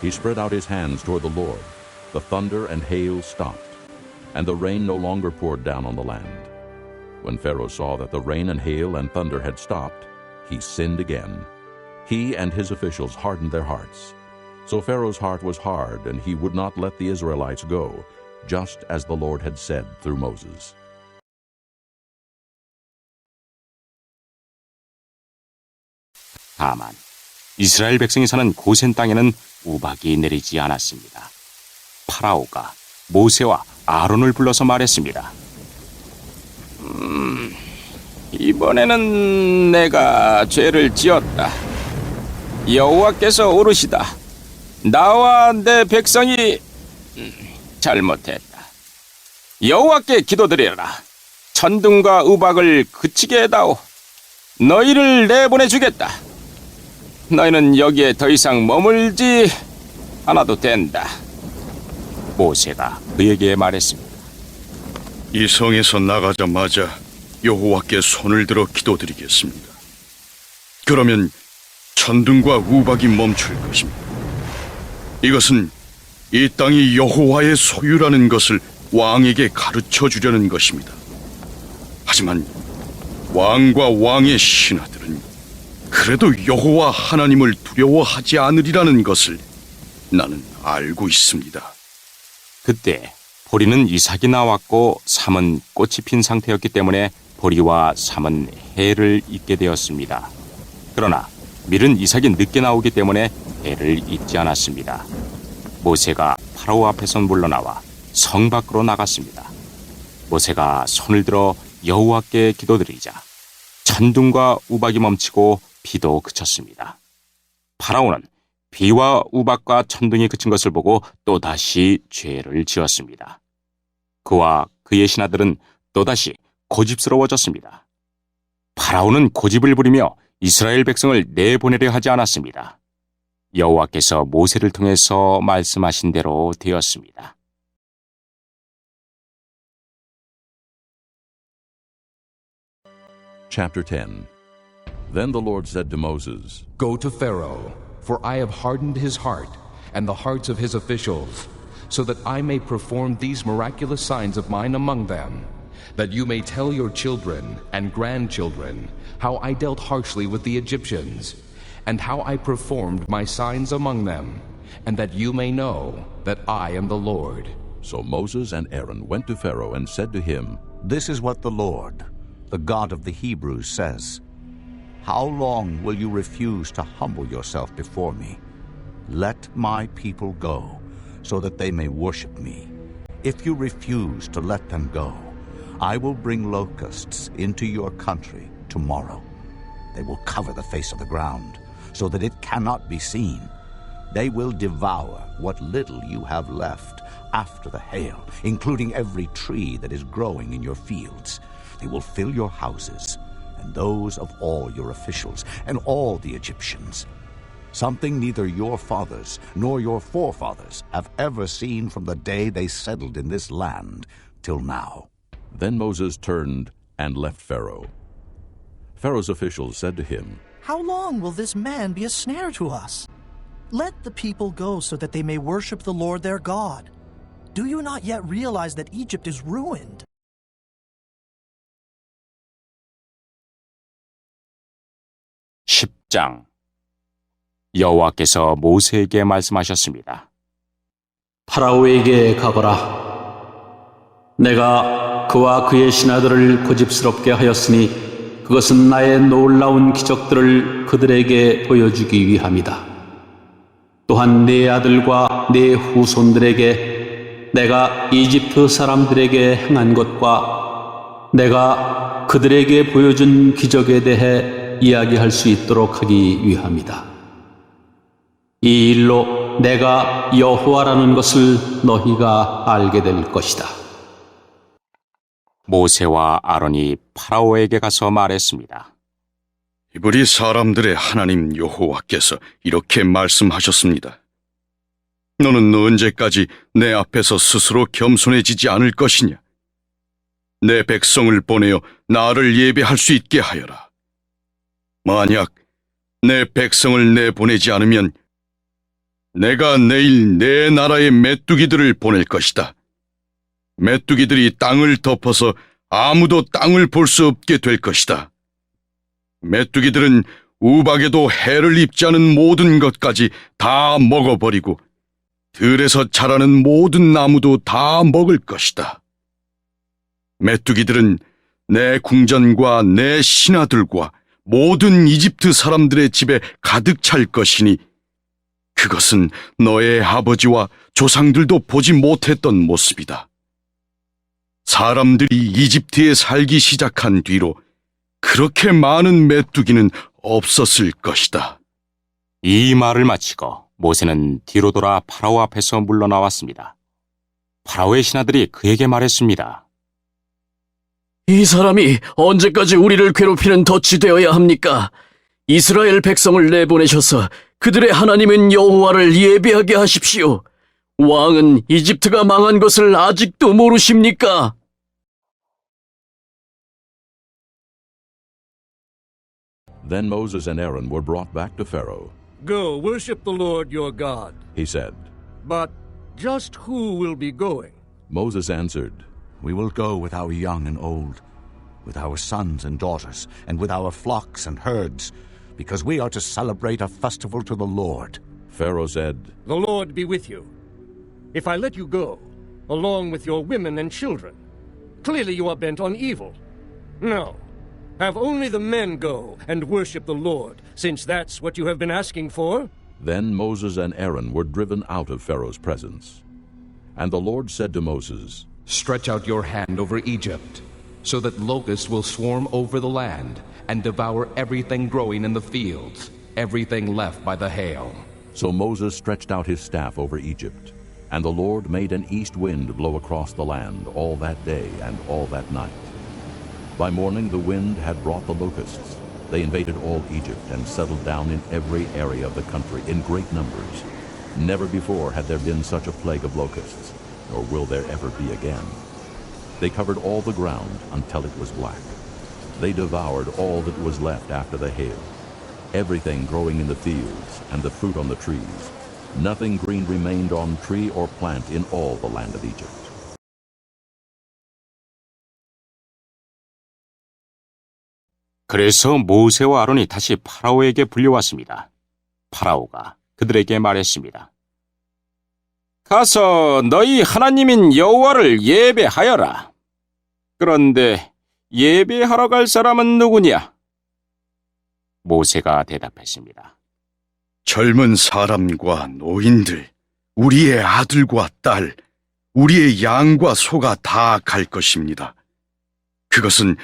He spread out his hands toward the Lord. The thunder and hail stopped, and the rain no longer poured down on the land. When Pharaoh saw that the rain and hail and thunder had stopped, he sinned again. He and his officials hardened their hearts. So Pharaoh's heart was hard, and he would not let the Israelites go, just as the Lord had said through Moses. 다만 이스라엘 백성이 사는 고센 땅에는 우박이 내리지 않았습니다. 파라오가 모세와 아론을 불러서 말했습니다. 이번에는 내가 죄를 지었다. 여호와께서 오르시다. 나와 내 백성이 잘못했다. 여호와께 기도드리라. 천둥과 우박을 그치게 해다오. 너희를 내보내주겠다. 너희는 여기에 더 이상 머물지 않아도 된다. 모세가 그에게 말했습니다. 이 성에서 나가자마자 여호와께 손을 들어 기도드리겠습니다. 그러면 천둥과 우박이 멈출 것입니다. 이것은 이 땅이 여호와의 소유라는 것을 왕에게 가르쳐 주려는 것입니다. 하지만 왕과 왕의 신하들은 그래도 여호와 하나님을 두려워하지 않으리라는 것을 나는 알고 있습니다. 그때 보리는 이삭이 나왔고 삼은 꽃이 핀 상태였기 때문에 보리와 삼은 해를 잇게 되었습니다. 그러나 밀은 이삭이 늦게 나오기 때문에 해를 잇지 않았습니다. 모세가 파라오 앞에서 물러나와 성 밖으로 나갔습니다. 모세가 손을 들어 여호와께 기도드리자 천둥과 우박이 멈추고 비도 그쳤습니다. 파라오는 비와 우박과 천둥이 그친 것을 보고 또다시 죄를 지었습니다. 그와 그의 신하들은 또다시 고집스러워졌습니다. 파라오는 고집을 부리며 이스라엘 백성을 내보내려 하지 않았습니다. 여호와께서 모세를 통해서 말씀하신 대로 되었습니다. Chapter 10. Then the Lord said to Moses, Go to Pharaoh, for I have hardened his heart and the hearts of his officials, so that I may perform these miraculous signs of mine among them, that you may tell your children and grandchildren how I dealt harshly with the Egyptians, and how I performed my signs among them, and that you may know that I am the Lord. So Moses and Aaron went to Pharaoh and said to him, This is what the Lord, the God of the Hebrews, says. How long will you refuse to humble yourself before me? Let my people go, so that they may worship me. If you refuse to let them go, I will bring locusts into your country tomorrow. They will cover the face of the ground, so that it cannot be seen. They will devour what little you have left after the hail, including every tree that is growing in your fields. They will fill your houses, and those of all your officials, and all the Egyptians. Something neither your fathers nor your forefathers have ever seen from the day they settled in this land till now. Then Moses turned and left Pharaoh. Pharaoh's officials said to him, How long will this man be a snare to us? Let the people go so that they may worship the Lord their God. Do you not yet realize that Egypt is ruined? (10장) 여호와께서 모세에게 말씀하셨습니다. 파라오에게 가거라. 내가 그와 그의 신하들을 고집스럽게 하였으니 그것은 나의 놀라운 기적들을 그들에게 보여주기 위함이다. 또한 네 아들과 네 후손들에게 내가 이집트 사람들에게 행한 것과 내가 그들에게 보여준 기적에 대해 이야기할 수 있도록 하기 위함이다. 이 일로 내가 여호와라는 것을 너희가 알게 될 것이다. 모세와 아론이 파라오에게 가서 말했습니다. 히브리 사람들의 하나님 여호와께서 이렇게 말씀하셨습니다. 너는 언제까지 내 앞에서 스스로 겸손해지지 않을 것이냐? 내 백성을 보내어 나를 예배할 수 있게 하여라. 만약 내 백성을 내보내지 않으면 내가 내일 내 나라의 메뚜기들을 보낼 것이다. 메뚜기들이 땅을 덮어서 아무도 땅을 볼 수 없게 될 것이다. 메뚜기들은 우박에도 해를 입지 않은 모든 것까지 다 먹어버리고 들에서 자라는 모든 나무도 다 먹을 것이다. 메뚜기들은 내 궁전과 내 신하들과 모든 이집트 사람들의 집에 가득 찰 것이니 그것은 너의 아버지와 조상들도 보지 못했던 모습이다. 사람들이 이집트에 살기 시작한 뒤로 그렇게 많은 메뚜기는 없었을 것이다. 이 말을 마치고 모세는 뒤로 돌아 파라오 앞에서 물러나왔습니다. 파라오의 신하들이 그에게 말했습니다. 이 사람이 언제까지 우리를 괴롭히는 덫이 되어야 합니까? 이스라엘 백성을 내보내셔서 그들의 하나님인 여호와를 예배하게 하십시오. 왕은 이집트가 망한 것을 아직도 모르십니까? Then Moses and Aaron were brought back to Pharaoh. Go, worship the Lord your God. He said, But just who will be going? Moses answered, We will go with our young and old, with our sons and daughters, and with our flocks and herds. because we are to celebrate a festival to the Lord." Pharaoh said, The Lord be with you. If I let you go, along with your women and children, clearly you are bent on evil. No, have only the men go and worship the Lord, since that's what you have been asking for. Then Moses and Aaron were driven out of Pharaoh's presence. And the Lord said to Moses, Stretch out your hand over Egypt, so that locusts will swarm over the land and devour everything growing in the fields, everything left by the hail. So Moses stretched out his staff over Egypt, and the Lord made an east wind blow across the land all that day and all that night. By morning the wind had brought the locusts. They invaded all Egypt and settled down in every area of the country in great numbers. Never before had there been such a plague of locusts, nor will there ever be again. They covered all the ground until it was black. They devoured all that was left after the hail, everything growing in the fields and the fruit on the trees. Nothing green remained on tree or plant in all the land of Egypt. 그래서 모세와 아론이 다시 파라오에게 불려왔습니다. 파라오가 그들에게 말했습니다. 가서 너희 하나님인 여호와를 예배하여라. 그런데 예배하러 갈 사람은 누구냐? 모세가 대답했습니다. 젊은 사람과 노인들, 우리의 아들과 딸, 우리의 양과 소가 다 갈 것입니다. 그것은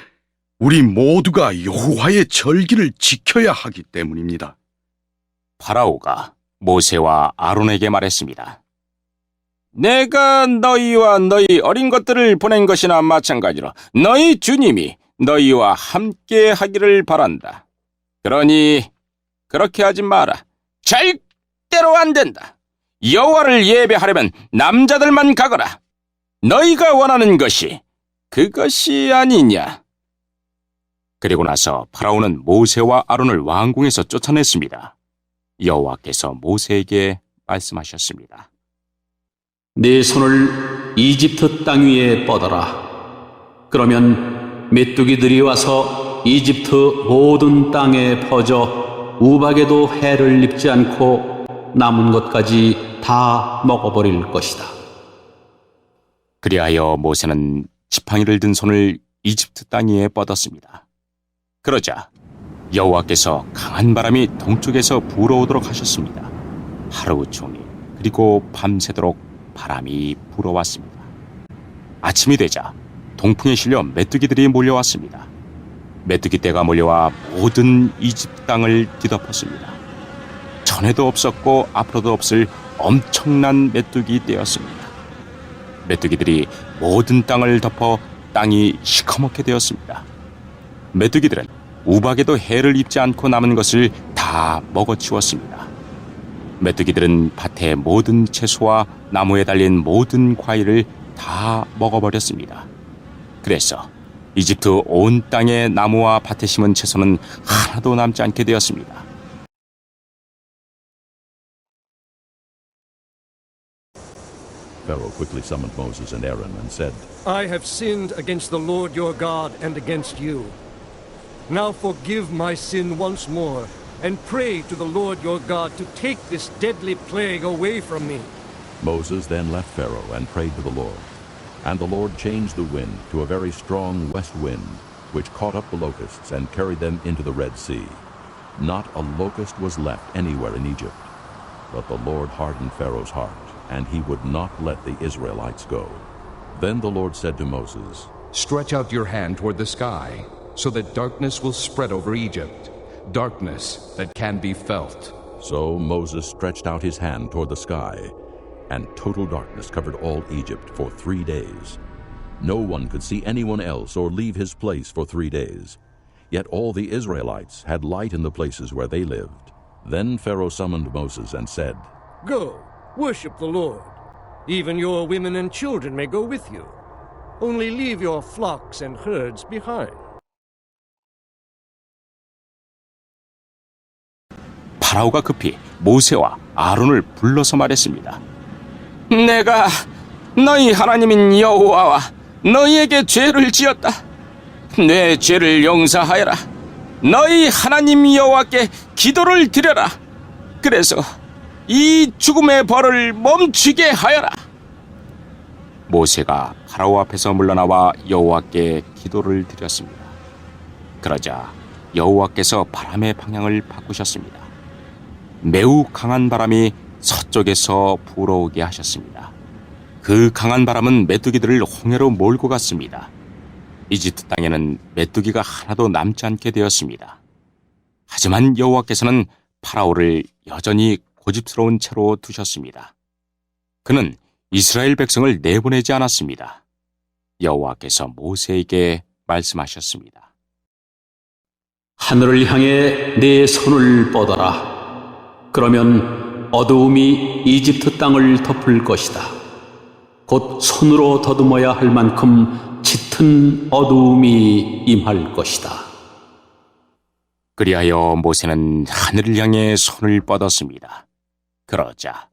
우리 모두가 여호와의 절기를 지켜야 하기 때문입니다. 파라오가 모세와 아론에게 말했습니다. 내가 너희와 너희 어린 것들을 보낸 것이나 마찬가지로 너희 주님이 너희와 함께 하기를 바란다. 그러니 그렇게 하지 마라. 절대로 안 된다. 여호와를 예배하려면 남자들만 가거라. 너희가 원하는 것이 그것이 아니냐. 그리고 나서 파라오는 모세와 아론을 왕궁에서 쫓아냈습니다. 여호와께서 모세에게 말씀하셨습니다. 네 손을 이집트 땅 위에 뻗어라. 그러면 메뚜기들이 와서 이집트 모든 땅에 퍼져 우박에도 해를 입지 않고 남은 것까지 다 먹어버릴 것이다. 그리하여 모세는 지팡이를 든 손을 이집트 땅 위에 뻗었습니다. 그러자 여호와께서 강한 바람이 동쪽에서 불어오도록 하셨습니다. 하루 종일 그리고 밤새도록 바람이 불어왔습니다. 아침이 되자 동풍에 실려 메뚜기들이 몰려왔습니다. 메뚜기 떼가 몰려와 모든 이집트 땅을 뒤덮었습니다. 전에도 없었고 앞으로도 없을 엄청난 메뚜기 떼였습니다. 메뚜기들이 모든 땅을 덮어 땅이 시커멓게 되었습니다. 메뚜기들은 우박에도 해를 입지 않고 남은 것을 다 먹어치웠습니다. 메뚜기들은 밭의 모든 채소와 나무에 달린 모든 과일을 다 먹어버렸습니다. 그래서 이집트 온 땅의 나무와 밭에 심은 채소는 하나도 남지 않게 되었습니다. Pharaoh quickly summoned Moses and Aaron and said, I have sinned against the Lord your God and against you. Now forgive my sin once more, and pray to the Lord your God to take this deadly plague away from me. Moses then left Pharaoh and prayed to the Lord. And the Lord changed the wind to a very strong west wind, which caught up the locusts and carried them into the Red Sea. Not a locust was left anywhere in Egypt. But the Lord hardened Pharaoh's heart, and he would not let the Israelites go. Then the Lord said to Moses, Stretch out your hand toward the sky, so that darkness will spread over Egypt, darkness that can be felt. So Moses stretched out his hand toward the sky, and total darkness covered all Egypt for 3 days. No one could see anyone else or leave his place for 3 days. Yet all the Israelites had light in the places where they lived. Then Pharaoh summoned Moses and said, Go, worship the Lord. Even your women and children may go with you. Only leave your flocks and herds behind. 파라오가 급히 모세와 아론을 불러서 말했습니다. 내가 너희 하나님인 여호와와 너희에게 죄를 지었다. 내 죄를 용서하여라. 너희 하나님 여호와께 기도를 드려라. 그래서 이 죽음의 벌을 멈추게 하여라. 모세가 파라오 앞에서 물러나와 여호와께 기도를 드렸습니다. 그러자 여호와께서 바람의 방향을 바꾸셨습니다. 매우 강한 바람이 서쪽에서 불어오게 하셨습니다. 그 강한 바람은 메뚜기들을 홍해로 몰고 갔습니다. 이집트 땅에는 메뚜기가 하나도 남지 않게 되었습니다. 하지만 여호와께서는 파라오를 여전히 고집스러운 채로 두셨습니다. 그는 이스라엘 백성을 내보내지 않았습니다. 여호와께서 모세에게 말씀하셨습니다. 하늘을 향해 내 손을 뻗어라. 그러면 어두움이 이집트 땅을 덮을 것이다. 곧 손으로 더듬어야 할 만큼 짙은 어두움이 임할 것이다. 그리하여 모세는 하늘을 향해 손을 뻗었습니다. 그러자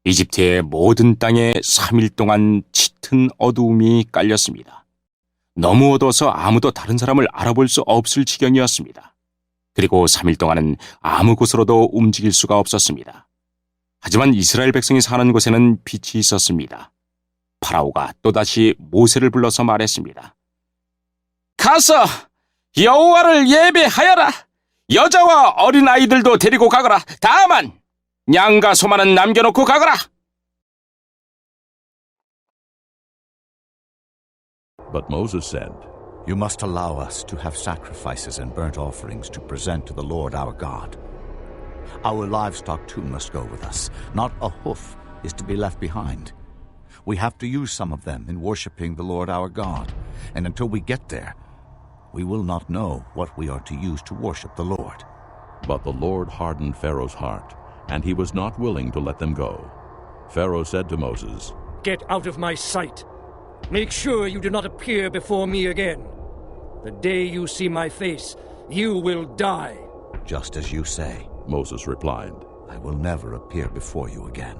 이집트의 모든 땅에 3일 동안 짙은 어두움이 깔렸습니다. 너무 어두워서 아무도 다른 사람을 알아볼 수 없을 지경이었습니다. 그리고 3일 동안은 아무 곳으로도 움직일 수가 없었습니다. 하지만 이스라엘 백성이 사는 곳에는 빛이 있었습니다. 파라오가 또다시 모세를 불러서 말했습니다. 가서 여호와를 예배하여라. 여자와 어린아이들도 데리고 가거라. 다만 양과 소만은 남겨놓고 가거라. But Moses said, You must allow us to have sacrifices and burnt offerings to present to the Lord our God. Our livestock too must go with us. Not a hoof is to be left behind. We have to use some of them in worshiping the Lord our God, and until we get there, we will not know what we are to use to worship the Lord. But the Lord hardened Pharaoh's heart, and he was not willing to let them go. Pharaoh said to Moses, Get out of my sight. Make sure you do not appear before me again. The day you see my face, you will die. Just as you say, Moses replied. I will never appear before you again.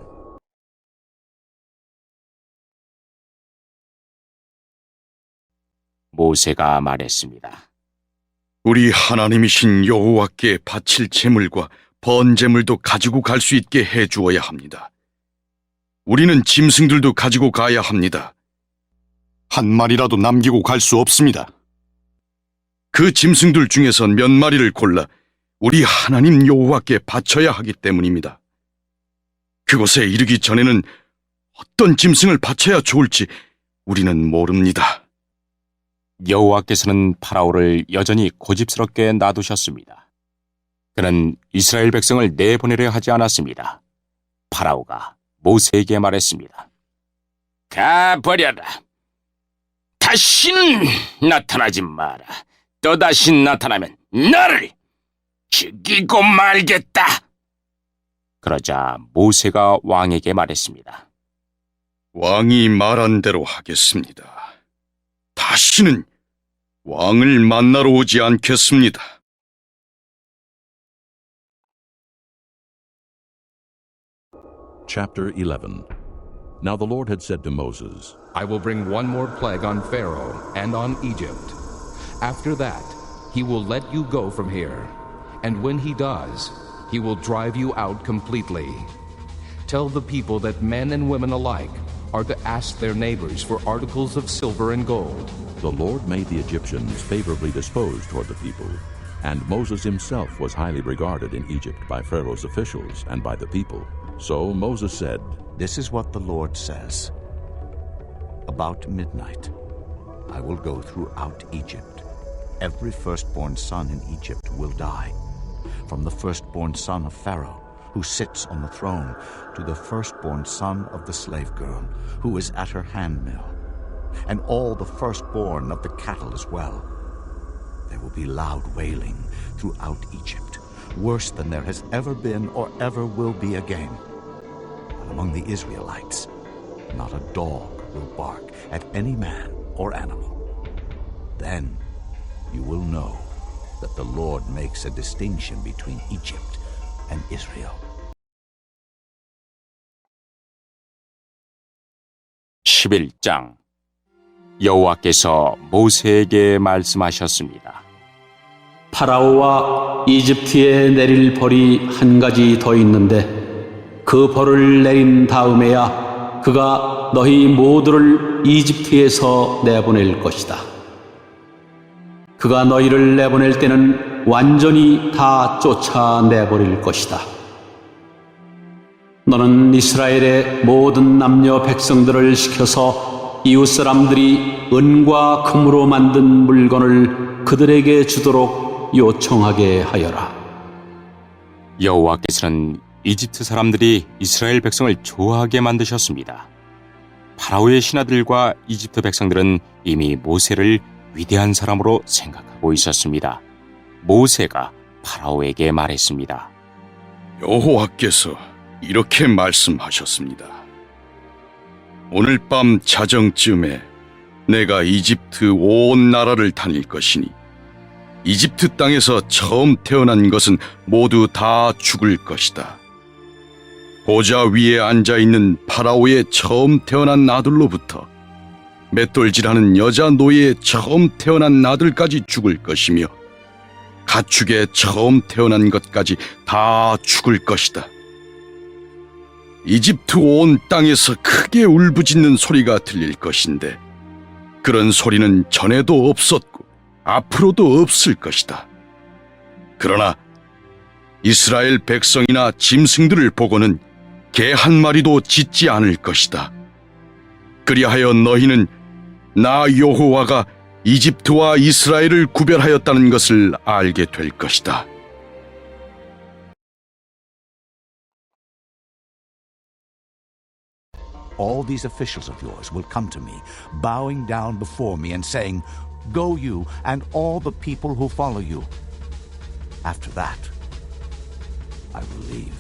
모세가 말했습니다. 우리 하나님이신 여호와께 바칠 제물과 번제물도 가지고 갈 수 있게 해주어야 합니다. 우리는 짐승들도 가지고 가야 합니다. 한 마리라도 남기고 갈 수 없습니다. 그 짐승들 중에서 몇 마리를 골라 우리 하나님 여호와께 바쳐야 하기 때문입니다. 그곳에 이르기 전에는 어떤 짐승을 바쳐야 좋을지 우리는 모릅니다. 여호와께서는 파라오를 여전히 고집스럽게 놔두셨습니다. 그는 이스라엘 백성을 내보내려 하지 않았습니다. 파라오가 모세에게 말했습니다. 가버려라. 다시는 나타나지 마라. 또다시 나타나면 너를 죽이고 말겠다. 그러자 모세가 왕에게 말했습니다. 왕이 말한 대로 하겠습니다. 다시는 왕을 만나러 오지 않겠습니다. Chapter 11. Now the Lord had said to Moses, I will bring one more plague on Pharaoh and on Egypt. After that, he will let you go from here. And when he does, he will drive you out completely. Tell the people that men and women alike are to ask their neighbors for articles of silver and gold. The Lord made the Egyptians favorably disposed toward the people, and Moses himself was highly regarded in Egypt by Pharaoh's officials and by the people. So Moses said, This is what the Lord says. About midnight, I will go throughout Egypt. Every firstborn son in Egypt will die, from the firstborn son of Pharaoh, who sits on the throne, to the firstborn son of the slave girl, who is at her handmill, and all the firstborn of the cattle as well. There will be loud wailing throughout Egypt, worse than there has ever been or ever will be again. But among the Israelites, not a dog will bark at any man or animal. Then you will know that the Lord makes a distinction between Egypt and Israel. 11장. 여호와께서 모세에게 말씀하셨습니다. 파라오와 이집트에 내릴 벌이 한 가지 더 있는데 그 벌을 내린 다음에야 그가 너희 모두를 이집트에서 내보낼 것이다. 그가 너희를 내보낼 때는 완전히 다 쫓아내버릴 것이다. 너는 이스라엘의 모든 남녀 백성들을 시켜서 이웃 사람들이 은과 금으로 만든 물건을 그들에게 주도록 요청하게 하여라. 여호와께서는 이집트 사람들이 이스라엘 백성을 좋아하게 만드셨습니다. 파라오의 신하들과 이집트 백성들은 이미 모세를 위대한 사람으로 생각하고 있었습니다. 모세가 파라오에게 말했습니다. 여호와께서 이렇게 말씀하셨습니다. 오늘 밤 자정쯤에 내가 이집트 온 나라를 다닐 것이니 이집트 땅에서 처음 태어난 것은 모두 다 죽을 것이다. 보좌 위에 앉아있는 파라오의 처음 태어난 아들로부터 맷돌질하는 여자 노예의 처음 태어난 아들까지 죽을 것이며 가축의 처음 태어난 것까지 다 죽을 것이다. 이집트 온 땅에서 크게 울부짖는 소리가 들릴 것인데 그런 소리는 전에도 없었고 앞으로도 없을 것이다. 그러나 이스라엘 백성이나 짐승들을 보고는 개 한 마리도 짖지 않을 것이다. 그리하여 너희는 나 여호와가 이집트와 이스라엘을 구별하였다는 것을 알게 될 것이다. All these officials of yours will come to me, bowing down before me and saying, "Go you and all the people who follow you." After that, I will leave.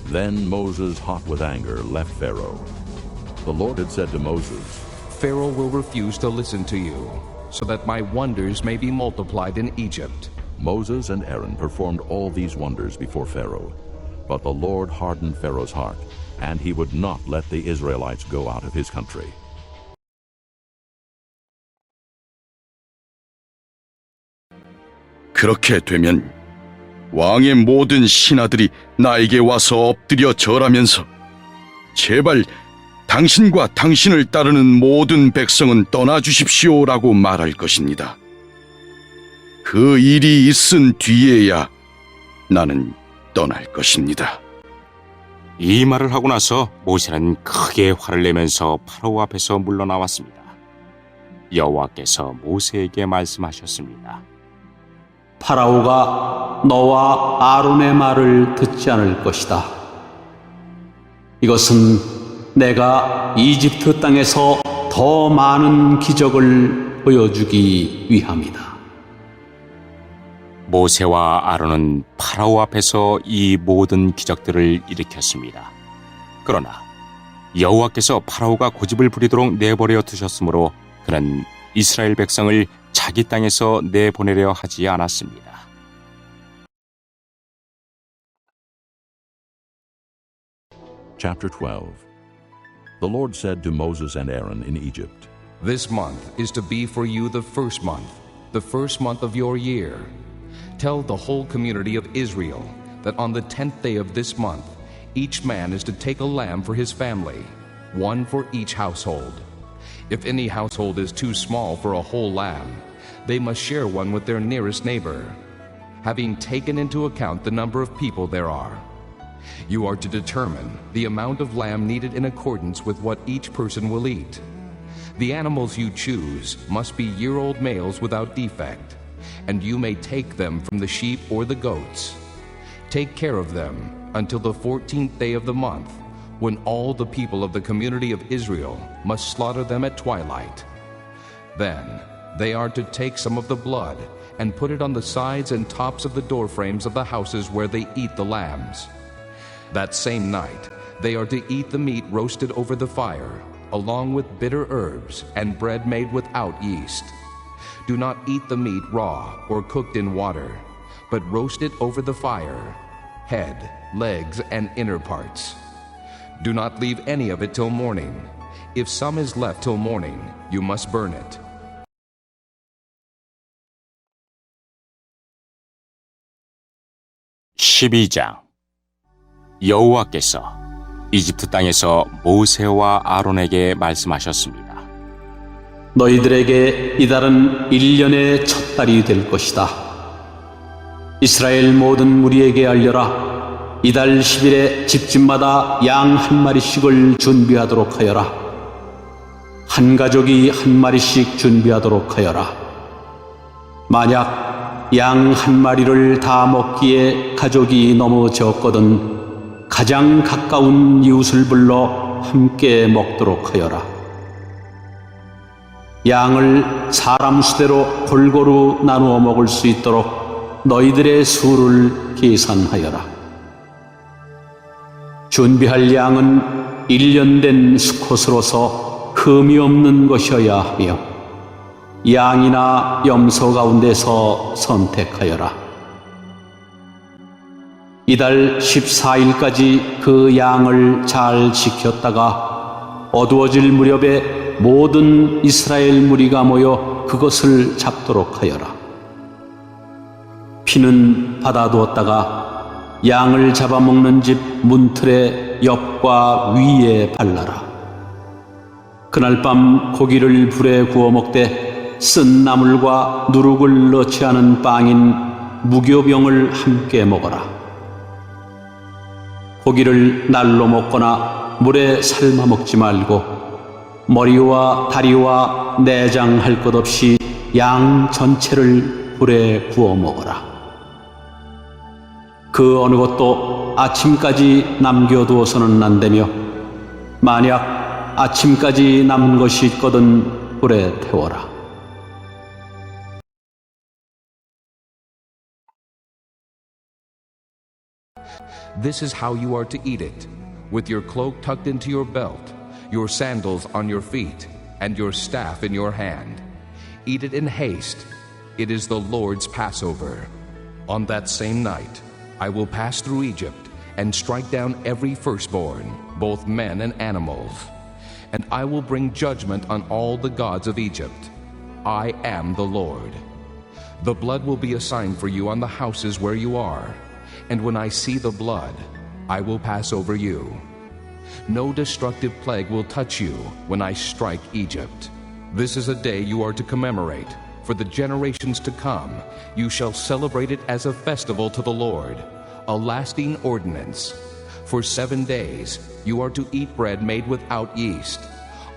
Then Moses, hot with anger, left Pharaoh. The Lord had said to Moses, Pharaoh will refuse to listen to you, so that my wonders may be multiplied in Egypt. Moses and Aaron performed all these wonders before Pharaoh. But the Lord hardened Pharaoh's heart, and he would not let the Israelites go out of his country. 그렇게 되면 왕의 모든 신하들이 나에게 와서 엎드려 절하면서 제발 당신과 당신을 따르는 모든 백성은 떠나주십시오라고 말할 것입니다. 그 일이 있은 뒤에야 나는 떠날 것입니다. 이 말을 하고 나서 모세는 크게 화를 내면서 파라오 앞에서 물러나왔습니다. 여호와께서 모세에게 말씀하셨습니다. 파라오가 너와 아론의 말을 듣지 않을 것이다. 이것은 내가 이집트 땅에서 더 많은 기적을 보여주기 위함이다. 모세와 아론은 파라오 앞에서 이 모든 기적들을 일으켰습니다. 그러나 여호와께서 파라오가 고집을 부리도록 내버려 두셨으므로 그는 이스라엘 백성을 자기 땅에서 내보내려 하지 않았습니다. Chapter 12. The Lord said to Moses and Aaron in Egypt, This month is to be for you the first month of your year. Tell the whole community of Israel that on the 10th day of this month, each man is to take a lamb for his family, one for each household. If any household is too small for a whole lamb, they must share one with their nearest neighbor, having taken into account the number of people there are. You are to determine the amount of lamb needed in accordance with what each person will eat. The animals you choose must be year-old males without defect, and you may take them from the sheep or the goats. Take care of them until the 14th day of the month, when all the people of the community of Israel must slaughter them at twilight. Then they are to take some of the blood and put it on the sides and tops of the door frames of the houses where they eat the lambs. That same night they are to eat the meat roasted over the fire, along with bitter herbs and bread made without yeast. Do not eat the meat raw or cooked in water, but roast it over the fire, head, legs, and inner parts. Do not leave any of it till morning. If some is left till morning, you must burn it. 12장. 여호와께서 이집트 땅에서 모세와 아론에게 말씀하셨습니다. 너희들에게 이달은 1년의 첫 달이 될 것이다. 이스라엘 모든 무리에게 알려라. 이달 10일에 집집마다 양 한 마리씩을 준비하도록 하여라. 한 가족이 한 마리씩 준비하도록 하여라. 만약 양 한 마리를 다 먹기에 가족이 너무 적거든 가장 가까운 이웃을 불러 함께 먹도록 하여라. 양을 사람 수대로 골고루 나누어 먹을 수 있도록 너희들의 수를 계산하여라. 준비할 양은 1년 된 수컷으로서 흠이 없는 것이어야 하며 양이나 염소 가운데서 선택하여라. 이달 14일까지 그 양을 잘 지켰다가 어두워질 무렵에 모든 이스라엘 무리가 모여 그것을 잡도록 하여라. 피는 받아두었다가 양을 잡아먹는 집 문틀의 옆과 위에 발라라. 그날 밤 고기를 불에 구워 먹되 쓴 나물과 누룩을 넣지 않은 빵인 무교병을 함께 먹어라. 고기를 날로 먹거나 물에 삶아 먹지 말고 머리와 다리와 내장 할 것 없이 양 전체를 불에 구워 먹어라. 그 어느 것도 아침까지 남겨두어서는 안 되며 만약 아침까지 남은 것이 있거든 불에 태워라. This is how you are to eat it, with your cloak tucked into your belt, your sandals on your feet, and your staff in your hand. Eat it in haste. It is the Lord's Passover. On that same night, I will pass through Egypt and strike down every firstborn, both men and animals. And I will bring judgment on all the gods of Egypt. I am the Lord. The blood will be a sign for you on the houses where you are. And when I see the blood, I will pass over you. No destructive plague will touch you when I strike Egypt. This is a day you are to commemorate. For the generations to come, you shall celebrate it as a festival to the Lord, a lasting ordinance. For 7 days you are to eat bread made without yeast.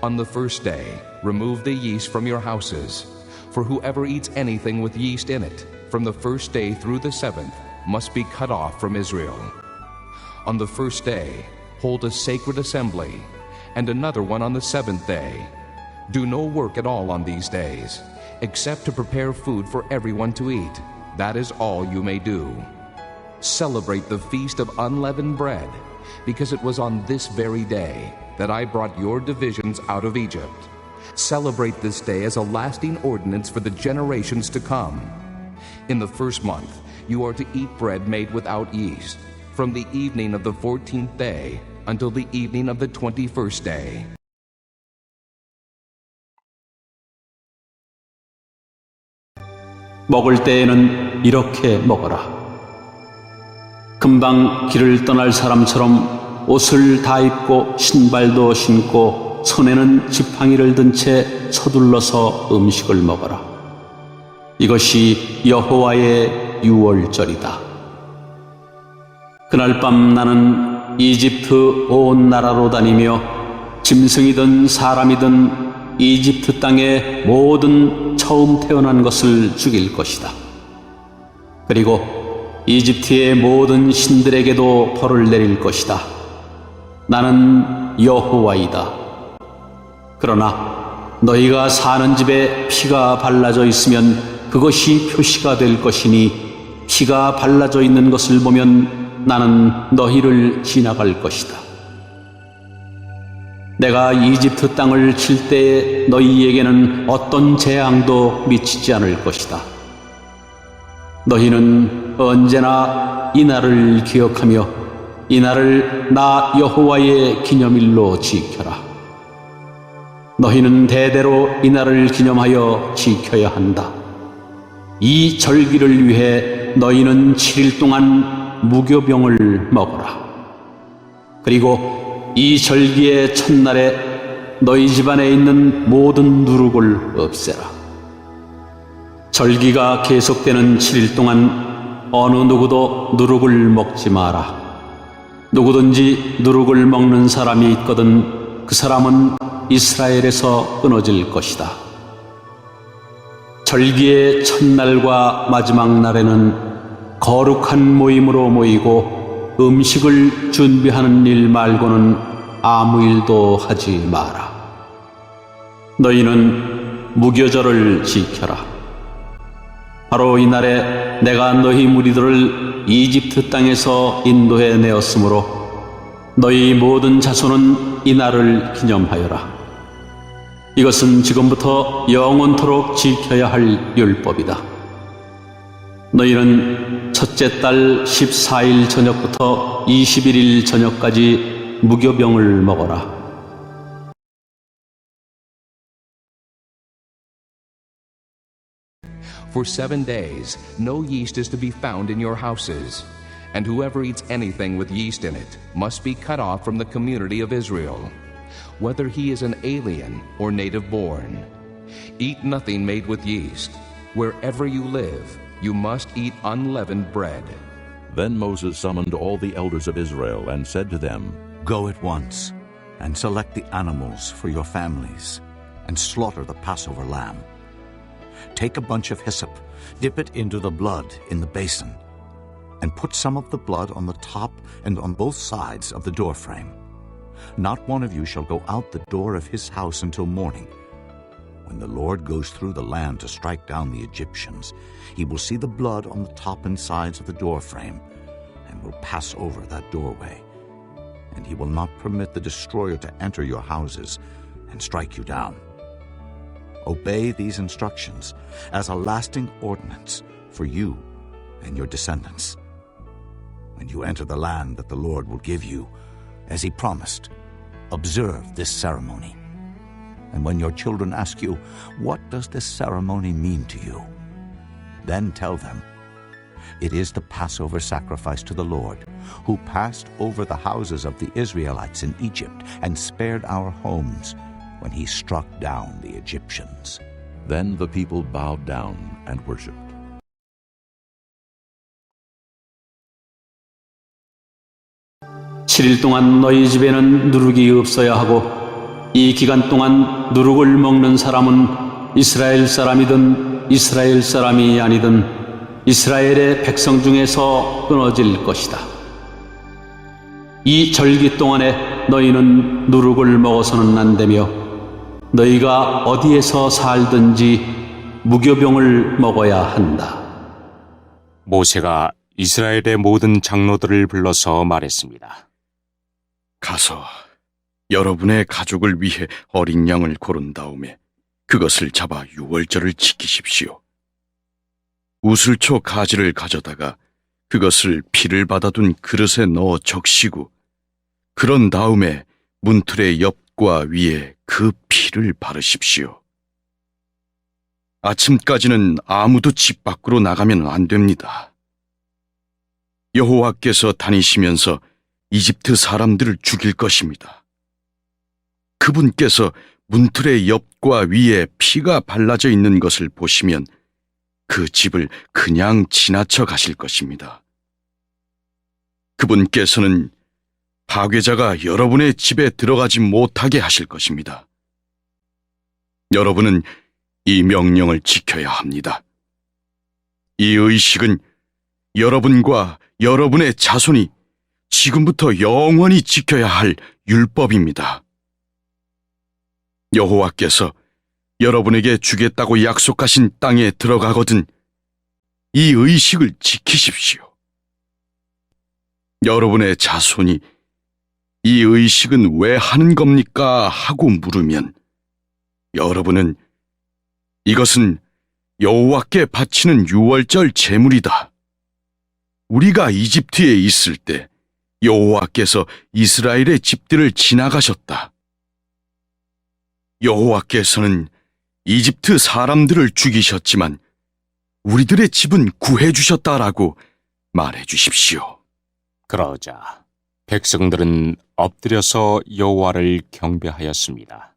On the first day, remove the yeast from your houses. For whoever eats anything with yeast in it, from the first day through the 7th, must be cut off from Israel. On the first day, hold a sacred assembly, and another one on the 7th day. Do no work at all on these days, except to prepare food for everyone to eat. That is all you may do. Celebrate the feast of unleavened bread, because it was on this very day that I brought your divisions out of Egypt. Celebrate this day as a lasting ordinance for the generations to come. In the first month, you are to eat bread made without yeast, from the evening of the 14th day until the evening of the 21st day. 먹을 때에는 이렇게 먹어라. 금방 길을 떠날 사람처럼 옷을 다 입고 신발도 신고 손에는 지팡이를 든 채 서둘러서 음식을 먹어라. 이것이 여호와의 유월절이다. 그날 밤 나는 이집트 온 나라로 다니며 짐승이든 사람이든 이집트 땅의 모든 처음 태어난 것을 죽일 것이다. 그리고 이집트의 모든 신들에게도 벌을 내릴 것이다. 나는 여호와이다. 그러나 너희가 사는 집에 피가 발라져 있으면 그것이 표시가 될 것이니 피가 발라져 있는 것을 보면 나는 너희를 지나갈 것이다. 내가 이집트 땅을 칠 때에 너희에게는 어떤 재앙도 미치지 않을 것이다. 너희는 언제나 이 날을 기억하며 이 날을 나 여호와의 기념일로 지켜라. 너희는 대대로 이 날을 기념하여 지켜야 한다. 이 절기를 위해 너희는 7일 동안 무교병을 먹어라. 그리고 이 절기의 첫날에 너희 집안에 있는 모든 누룩을 없애라. 절기가 계속되는 7일 동안 어느 누구도 누룩을 먹지 마라. 누구든지 누룩을 먹는 사람이 있거든 그 사람은 이스라엘에서 끊어질 것이다. 절기의 첫날과 마지막 날에는 거룩한 모임으로 모이고 음식을 준비하는 일 말고는 아무 일도 하지 마라. 너희는 무교절을 지켜라. 바로 이날에 내가 너희 무리들을 이집트 땅에서 인도해 내었으므로 너희 모든 자손은 이날을 기념하여라. 이것은 지금부터 영원토록 지켜야 할 율법이다. 너희는 첫째 달 14일 저녁부터 21일 저녁까지 무교병을 먹어라. For 7 days, no yeast is to be found in your houses, and whoever eats anything with yeast in it must be cut off from the community of Israel, whether he is an alien or native born. Eat nothing made with yeast. Wherever you live, you must eat unleavened bread. Then Moses summoned all the elders of Israel and said to them, Go at once and select the animals for your families and slaughter the Passover lamb. Take a bunch of hyssop, dip it into the blood in the basin, and put some of the blood on the top and on both sides of the doorframe. Not one of you shall go out the door of his house until morning. When the Lord goes through the land to strike down the Egyptians, he will see the blood on the top and sides of the doorframe, and will pass over that doorway. And he will not permit the destroyer to enter your houses and strike you down. Obey these instructions as a lasting ordinance for you and your descendants. When you enter the land that the Lord will give you, as he promised, observe this ceremony. And when your children ask you, What does this ceremony mean to you? Then tell them, It is the Passover sacrifice to the Lord, who passed over the houses of the Israelites in Egypt and spared our homes when he struck down the Egyptians. Then the people bowed down and worshipped. (7일) 동안 너희 집에는 누룩이 없어야 하고 이 기간 동안 누룩을 먹는 사람은 이스라엘 사람이든 이스라엘 사람이 아니든 이스라엘의 백성 중에서 끊어질 것이다. 이 절기 동안에 너희는 누룩을 먹어서는 안 되며 너희가 어디에서 살든지 무교병을 먹어야 한다. 모세가 이스라엘의 모든 장로들을 불러서 말했습니다. 가서 여러분의 가족을 위해 어린 양을 고른 다음에 그것을 잡아 유월절을 지키십시오. 우슬초 가지를 가져다가 그것을 피를 받아둔 그릇에 넣어 적시고 그런 다음에 문틀의 옆과 위에 그 피를 바르십시오. 아침까지는 아무도 집 밖으로 나가면 안 됩니다. 여호와께서 다니시면서 이집트 사람들을 죽일 것입니다. 그분께서 문틀의 옆과 위에 피가 발라져 있는 것을 보시면 그 집을 그냥 지나쳐 가실 것입니다. 그분께서는 파괴자가 여러분의 집에 들어가지 못하게 하실 것입니다. 여러분은 이 명령을 지켜야 합니다. 이 의식은 여러분과 여러분의 자손이 지금부터 영원히 지켜야 할 율법입니다. 여호와께서 여러분에게 주겠다고 약속하신 땅에 들어가거든 이 의식을 지키십시오. 여러분의 자손이 이 의식은 왜 하는 겁니까? 하고 물으면 여러분은 이것은 여호와께 바치는 유월절 제물이다. 우리가 이집트에 있을 때 여호와께서 이스라엘의 집들을 지나가셨다. 여호와께서는 이집트 사람들을 죽이셨지만 우리들의 집은 구해주셨다라고 말해 주십시오. 그러자 백성들은 엎드려서 여호와를 경배하였습니다.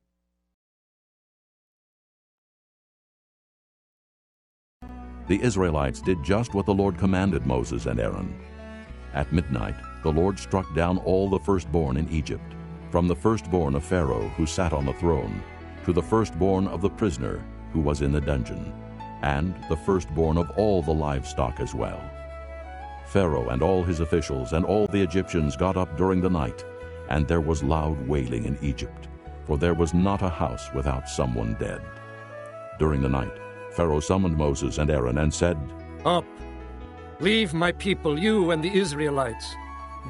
The Israelites did just what the Lord commanded Moses and Aaron. At midnight, the Lord struck down all the firstborn in Egypt, from the firstborn of Pharaoh who sat on the throne, to the firstborn of the prisoner who was in the dungeon, and the firstborn of all the livestock as well. Pharaoh and all his officials and all the Egyptians got up during the night, and there was loud wailing in Egypt, for there was not a house without someone dead. During the night, Pharaoh summoned Moses and Aaron and said, Up, leave my people, you and the Israelites.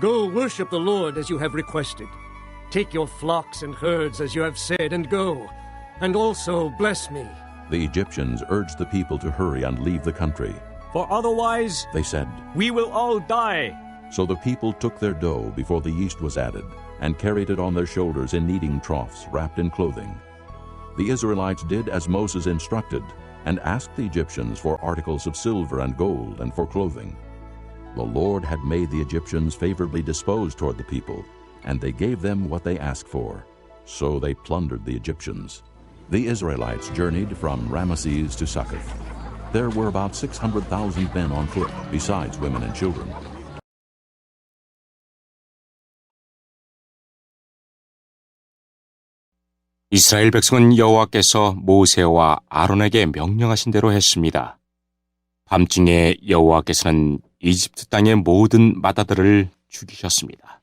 Go worship the Lord as you have requested. Take your flocks and herds as you have said, and go, and also bless me. The Egyptians urged the people to hurry and leave the country. For otherwise, They said, we will all die. So the people took their dough before the yeast was added, and carried it on their shoulders in kneading troughs wrapped in clothing. The Israelites did as Moses instructed, and asked the Egyptians for articles of silver and gold and for clothing. The Lord had made the Egyptians favorably disposed toward the people, and they gave them what they asked for. So they plundered the Egyptians. The Israelites journeyed from Ramesses to Succoth. There were about 600,000 men on foot, besides women and children. 이스라엘 백성은 여호와께서 모세와 아론에게 명령하신 대로 했습니다. 밤중에 여호와께서는 이집트 땅의 모든 맏아들을 죽이셨습니다.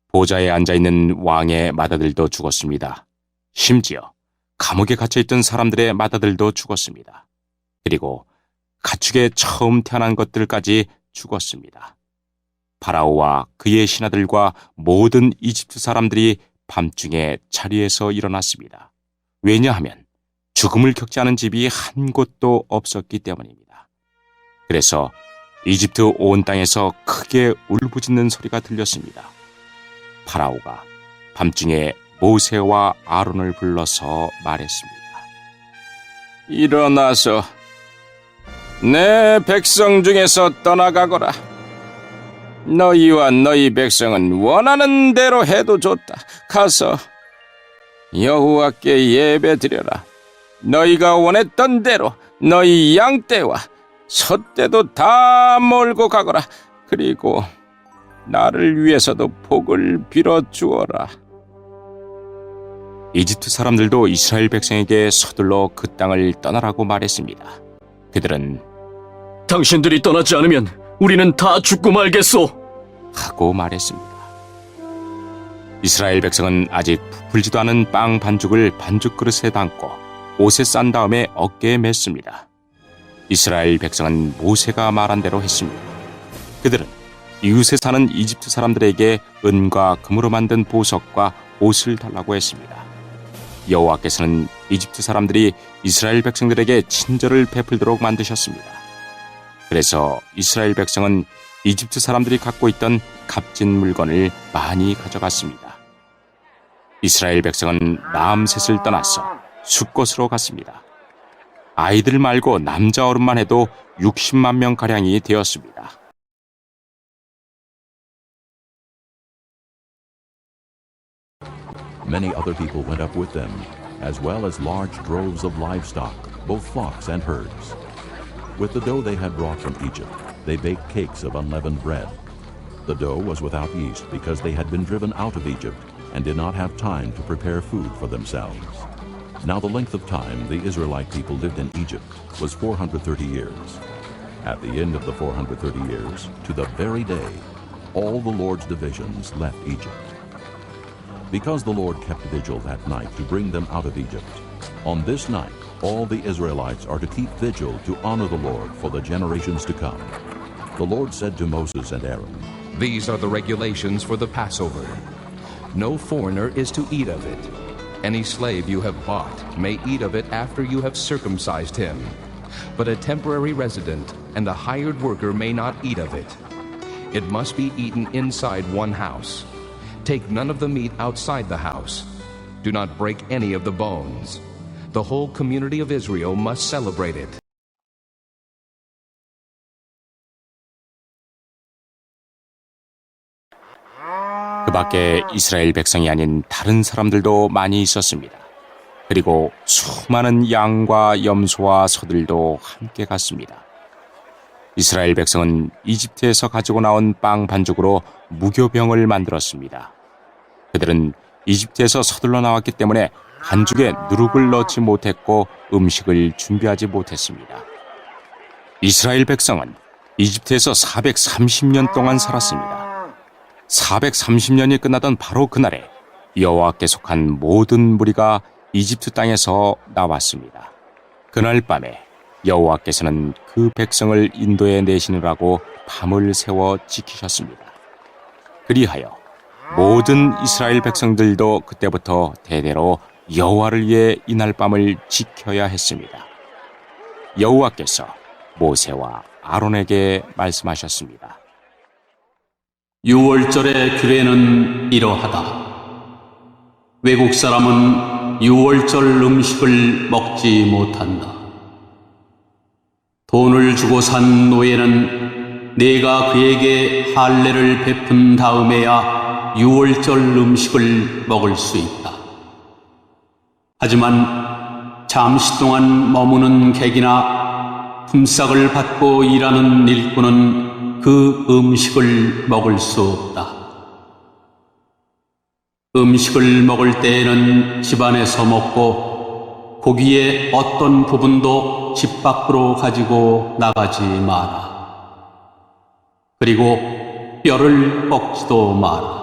보좌에 앉아있는 왕의 맏아들도 죽었습니다. 심지어 감옥에 갇혀있던 사람들의 맏아들도 죽었습니다. 그리고 가축에 처음 태어난 것들까지 죽었습니다. 파라오와 그의 신하들과 모든 이집트 사람들이 밤중에 자리에서 일어났습니다. 왜냐하면 죽음을 겪지 않은 집이 한 곳도 없었기 때문입니다. 그래서 이집트 온 땅에서 크게 울부짖는 소리가 들렸습니다. 파라오가 밤중에 모세와 아론을 불러서 말했습니다. 일어나서 내 백성 중에서 떠나가거라. 너희와 너희 백성은 원하는 대로 해도 좋다. 가서 여호와께 예배드려라. 너희가 원했던 대로 너희 양떼와 숫떼도 다 몰고 가거라. 그리고 나를 위해서도 복을 빌어 주어라. 이집트 사람들도 이스라엘 백성에게 서둘러 그 땅을 떠나라고 말했습니다. 그들은 당신들이 떠나지 않으면 우리는 다 죽고 말겠소. 하고 말했습니다. 이스라엘 백성은 아직 부풀지도 않은 빵 반죽을 반죽 그릇에 담고 옷에 싼 다음에 어깨에 맸습니다. 이스라엘 백성은 모세가 말한 대로 했습니다. 그들은 이웃에 사는 이집트 사람들에게 은과 금으로 만든 보석과 옷을 달라고 했습니다. 여호와께서는 이집트 사람들이 이스라엘 백성들에게 친절을 베풀도록 만드셨습니다. 그래서 이스라엘 백성은 이집트 사람들이 갖고 있던 값진 물건을 많이 가져갔습니다. 이스라엘 백성은 라암셋을 떠나서 숫곳으로 갔습니다. 아이들 말고 남자 어른만 해도 60만 명가량이 되었습니다. Many other people went up with them, as well as large droves of livestock, both flocks and herds. With the dough they had brought from Egypt, they baked cakes of unleavened bread. The dough was without yeast because they had been driven out of Egypt and did not have time to prepare food for themselves. Now the length of time the Israelite people lived in Egypt was 430 years. At the end of the 430 years, to the very day, all the Lord's divisions left Egypt. Because the Lord kept vigil that night to bring them out of Egypt, on this night all the Israelites are to keep vigil to honor the Lord for the generations to come. The Lord said to Moses and Aaron, These are the regulations for the Passover. No foreigner is to eat of it. Any slave you have bought may eat of it after you have circumcised him. But a temporary resident and a hired worker may not eat of it. It must be eaten inside one house. Take none of the meat outside the house. Do not break any of the bones. The whole community of Israel must celebrate it. 그 밖에 이스라엘 백성이 아닌 다른 사람들도 많이 있었습니다. 그리고 수많은 양과 염소와 소들도 함께 갔습니다. 이스라엘 백성은 이집트에서 가지고 나온 빵 반죽으로 무교병을 만들었습니다. 그들은 이집트에서 서둘러 나왔기 때문에 반죽에 누룩을 넣지 못했고 음식을 준비하지 못했습니다. 이스라엘 백성은 이집트에서 430년 동안 살았습니다. 430년이 끝나던 바로 그날에 여호와께 속한 모든 무리가 이집트 땅에서 나왔습니다. 그날 밤에 여호와께서는 그 백성을 인도에 내시느라고 밤을 새워 지키셨습니다. 그리하여 모든 이스라엘 백성들도 그때부터 대대로 여호와를 위해 이날 밤을 지켜야 했습니다. 여호와께서 모세와 아론에게 말씀하셨습니다. 유월절의 규례는 이러하다. 외국 사람은 유월절 음식을 먹지 못한다. 돈을 주고 산 노예는 내가 그에게 할례를 베푼 다음에야 유월절 음식을 먹을 수 있다. 하지만 잠시 동안 머무는 객이나 품삯을 받고 일하는 일꾼은 그 음식을 먹을 수 없다. 음식을 먹을 때에는 집 안에서 먹고 고기의 어떤 부분도 집 밖으로 가지고 나가지 마라. 그리고 뼈를 꺾지도 마라.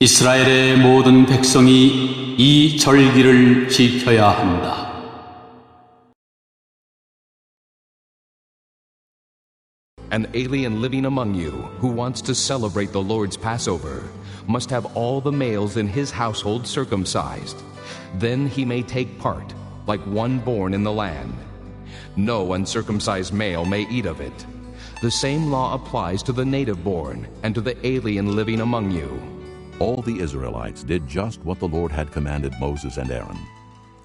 이스라엘의 모든 백성이 이 절기를 지켜야 한다. An alien living among you who wants to celebrate the Lord's Passover must have all the males in his household circumcised. Then he may take part, like one born in the land. No uncircumcised male may eat of it. The same law applies to the native born and to the alien living among you. All the Israelites did just what the Lord had commanded Moses and Aaron.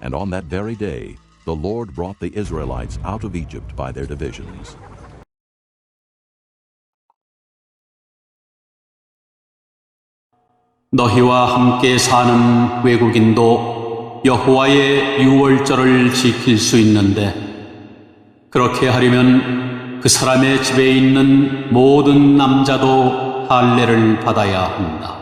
And on that very day, the Lord brought the Israelites out of Egypt by their divisions. 너희와 함께 사는 외국인도 여호와의 유월절을 지킬 수 있는데 그렇게 하려면 그 사람의 집에 있는 모든 남자도 할례를 받아야 한다.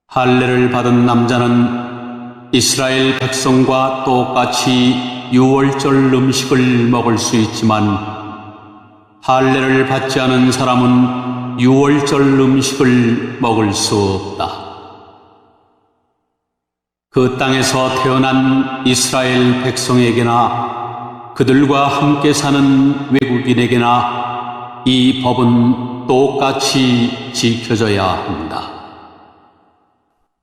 할례를 받은 남자는 이스라엘 백성과 똑같이 유월절 음식을 먹을 수 있지만 할례를 받지 않은 사람은 유월절 음식을 먹을 수 없다. 그 땅에서 태어난 이스라엘 백성에게나 그들과 함께 사는 외국인에게나 이 법은 똑같이 지켜져야 한다.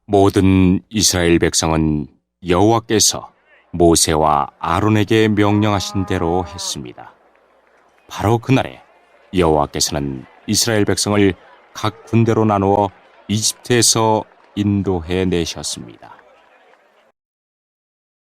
모든 이스라엘 백성은 여호와께서 모세와 아론에게 명령하신 대로 했습니다. 바로 그날에 여호와께서는 이스라엘 백성을 각 군대로 나누어 이집트에서 인도해 내셨습니다.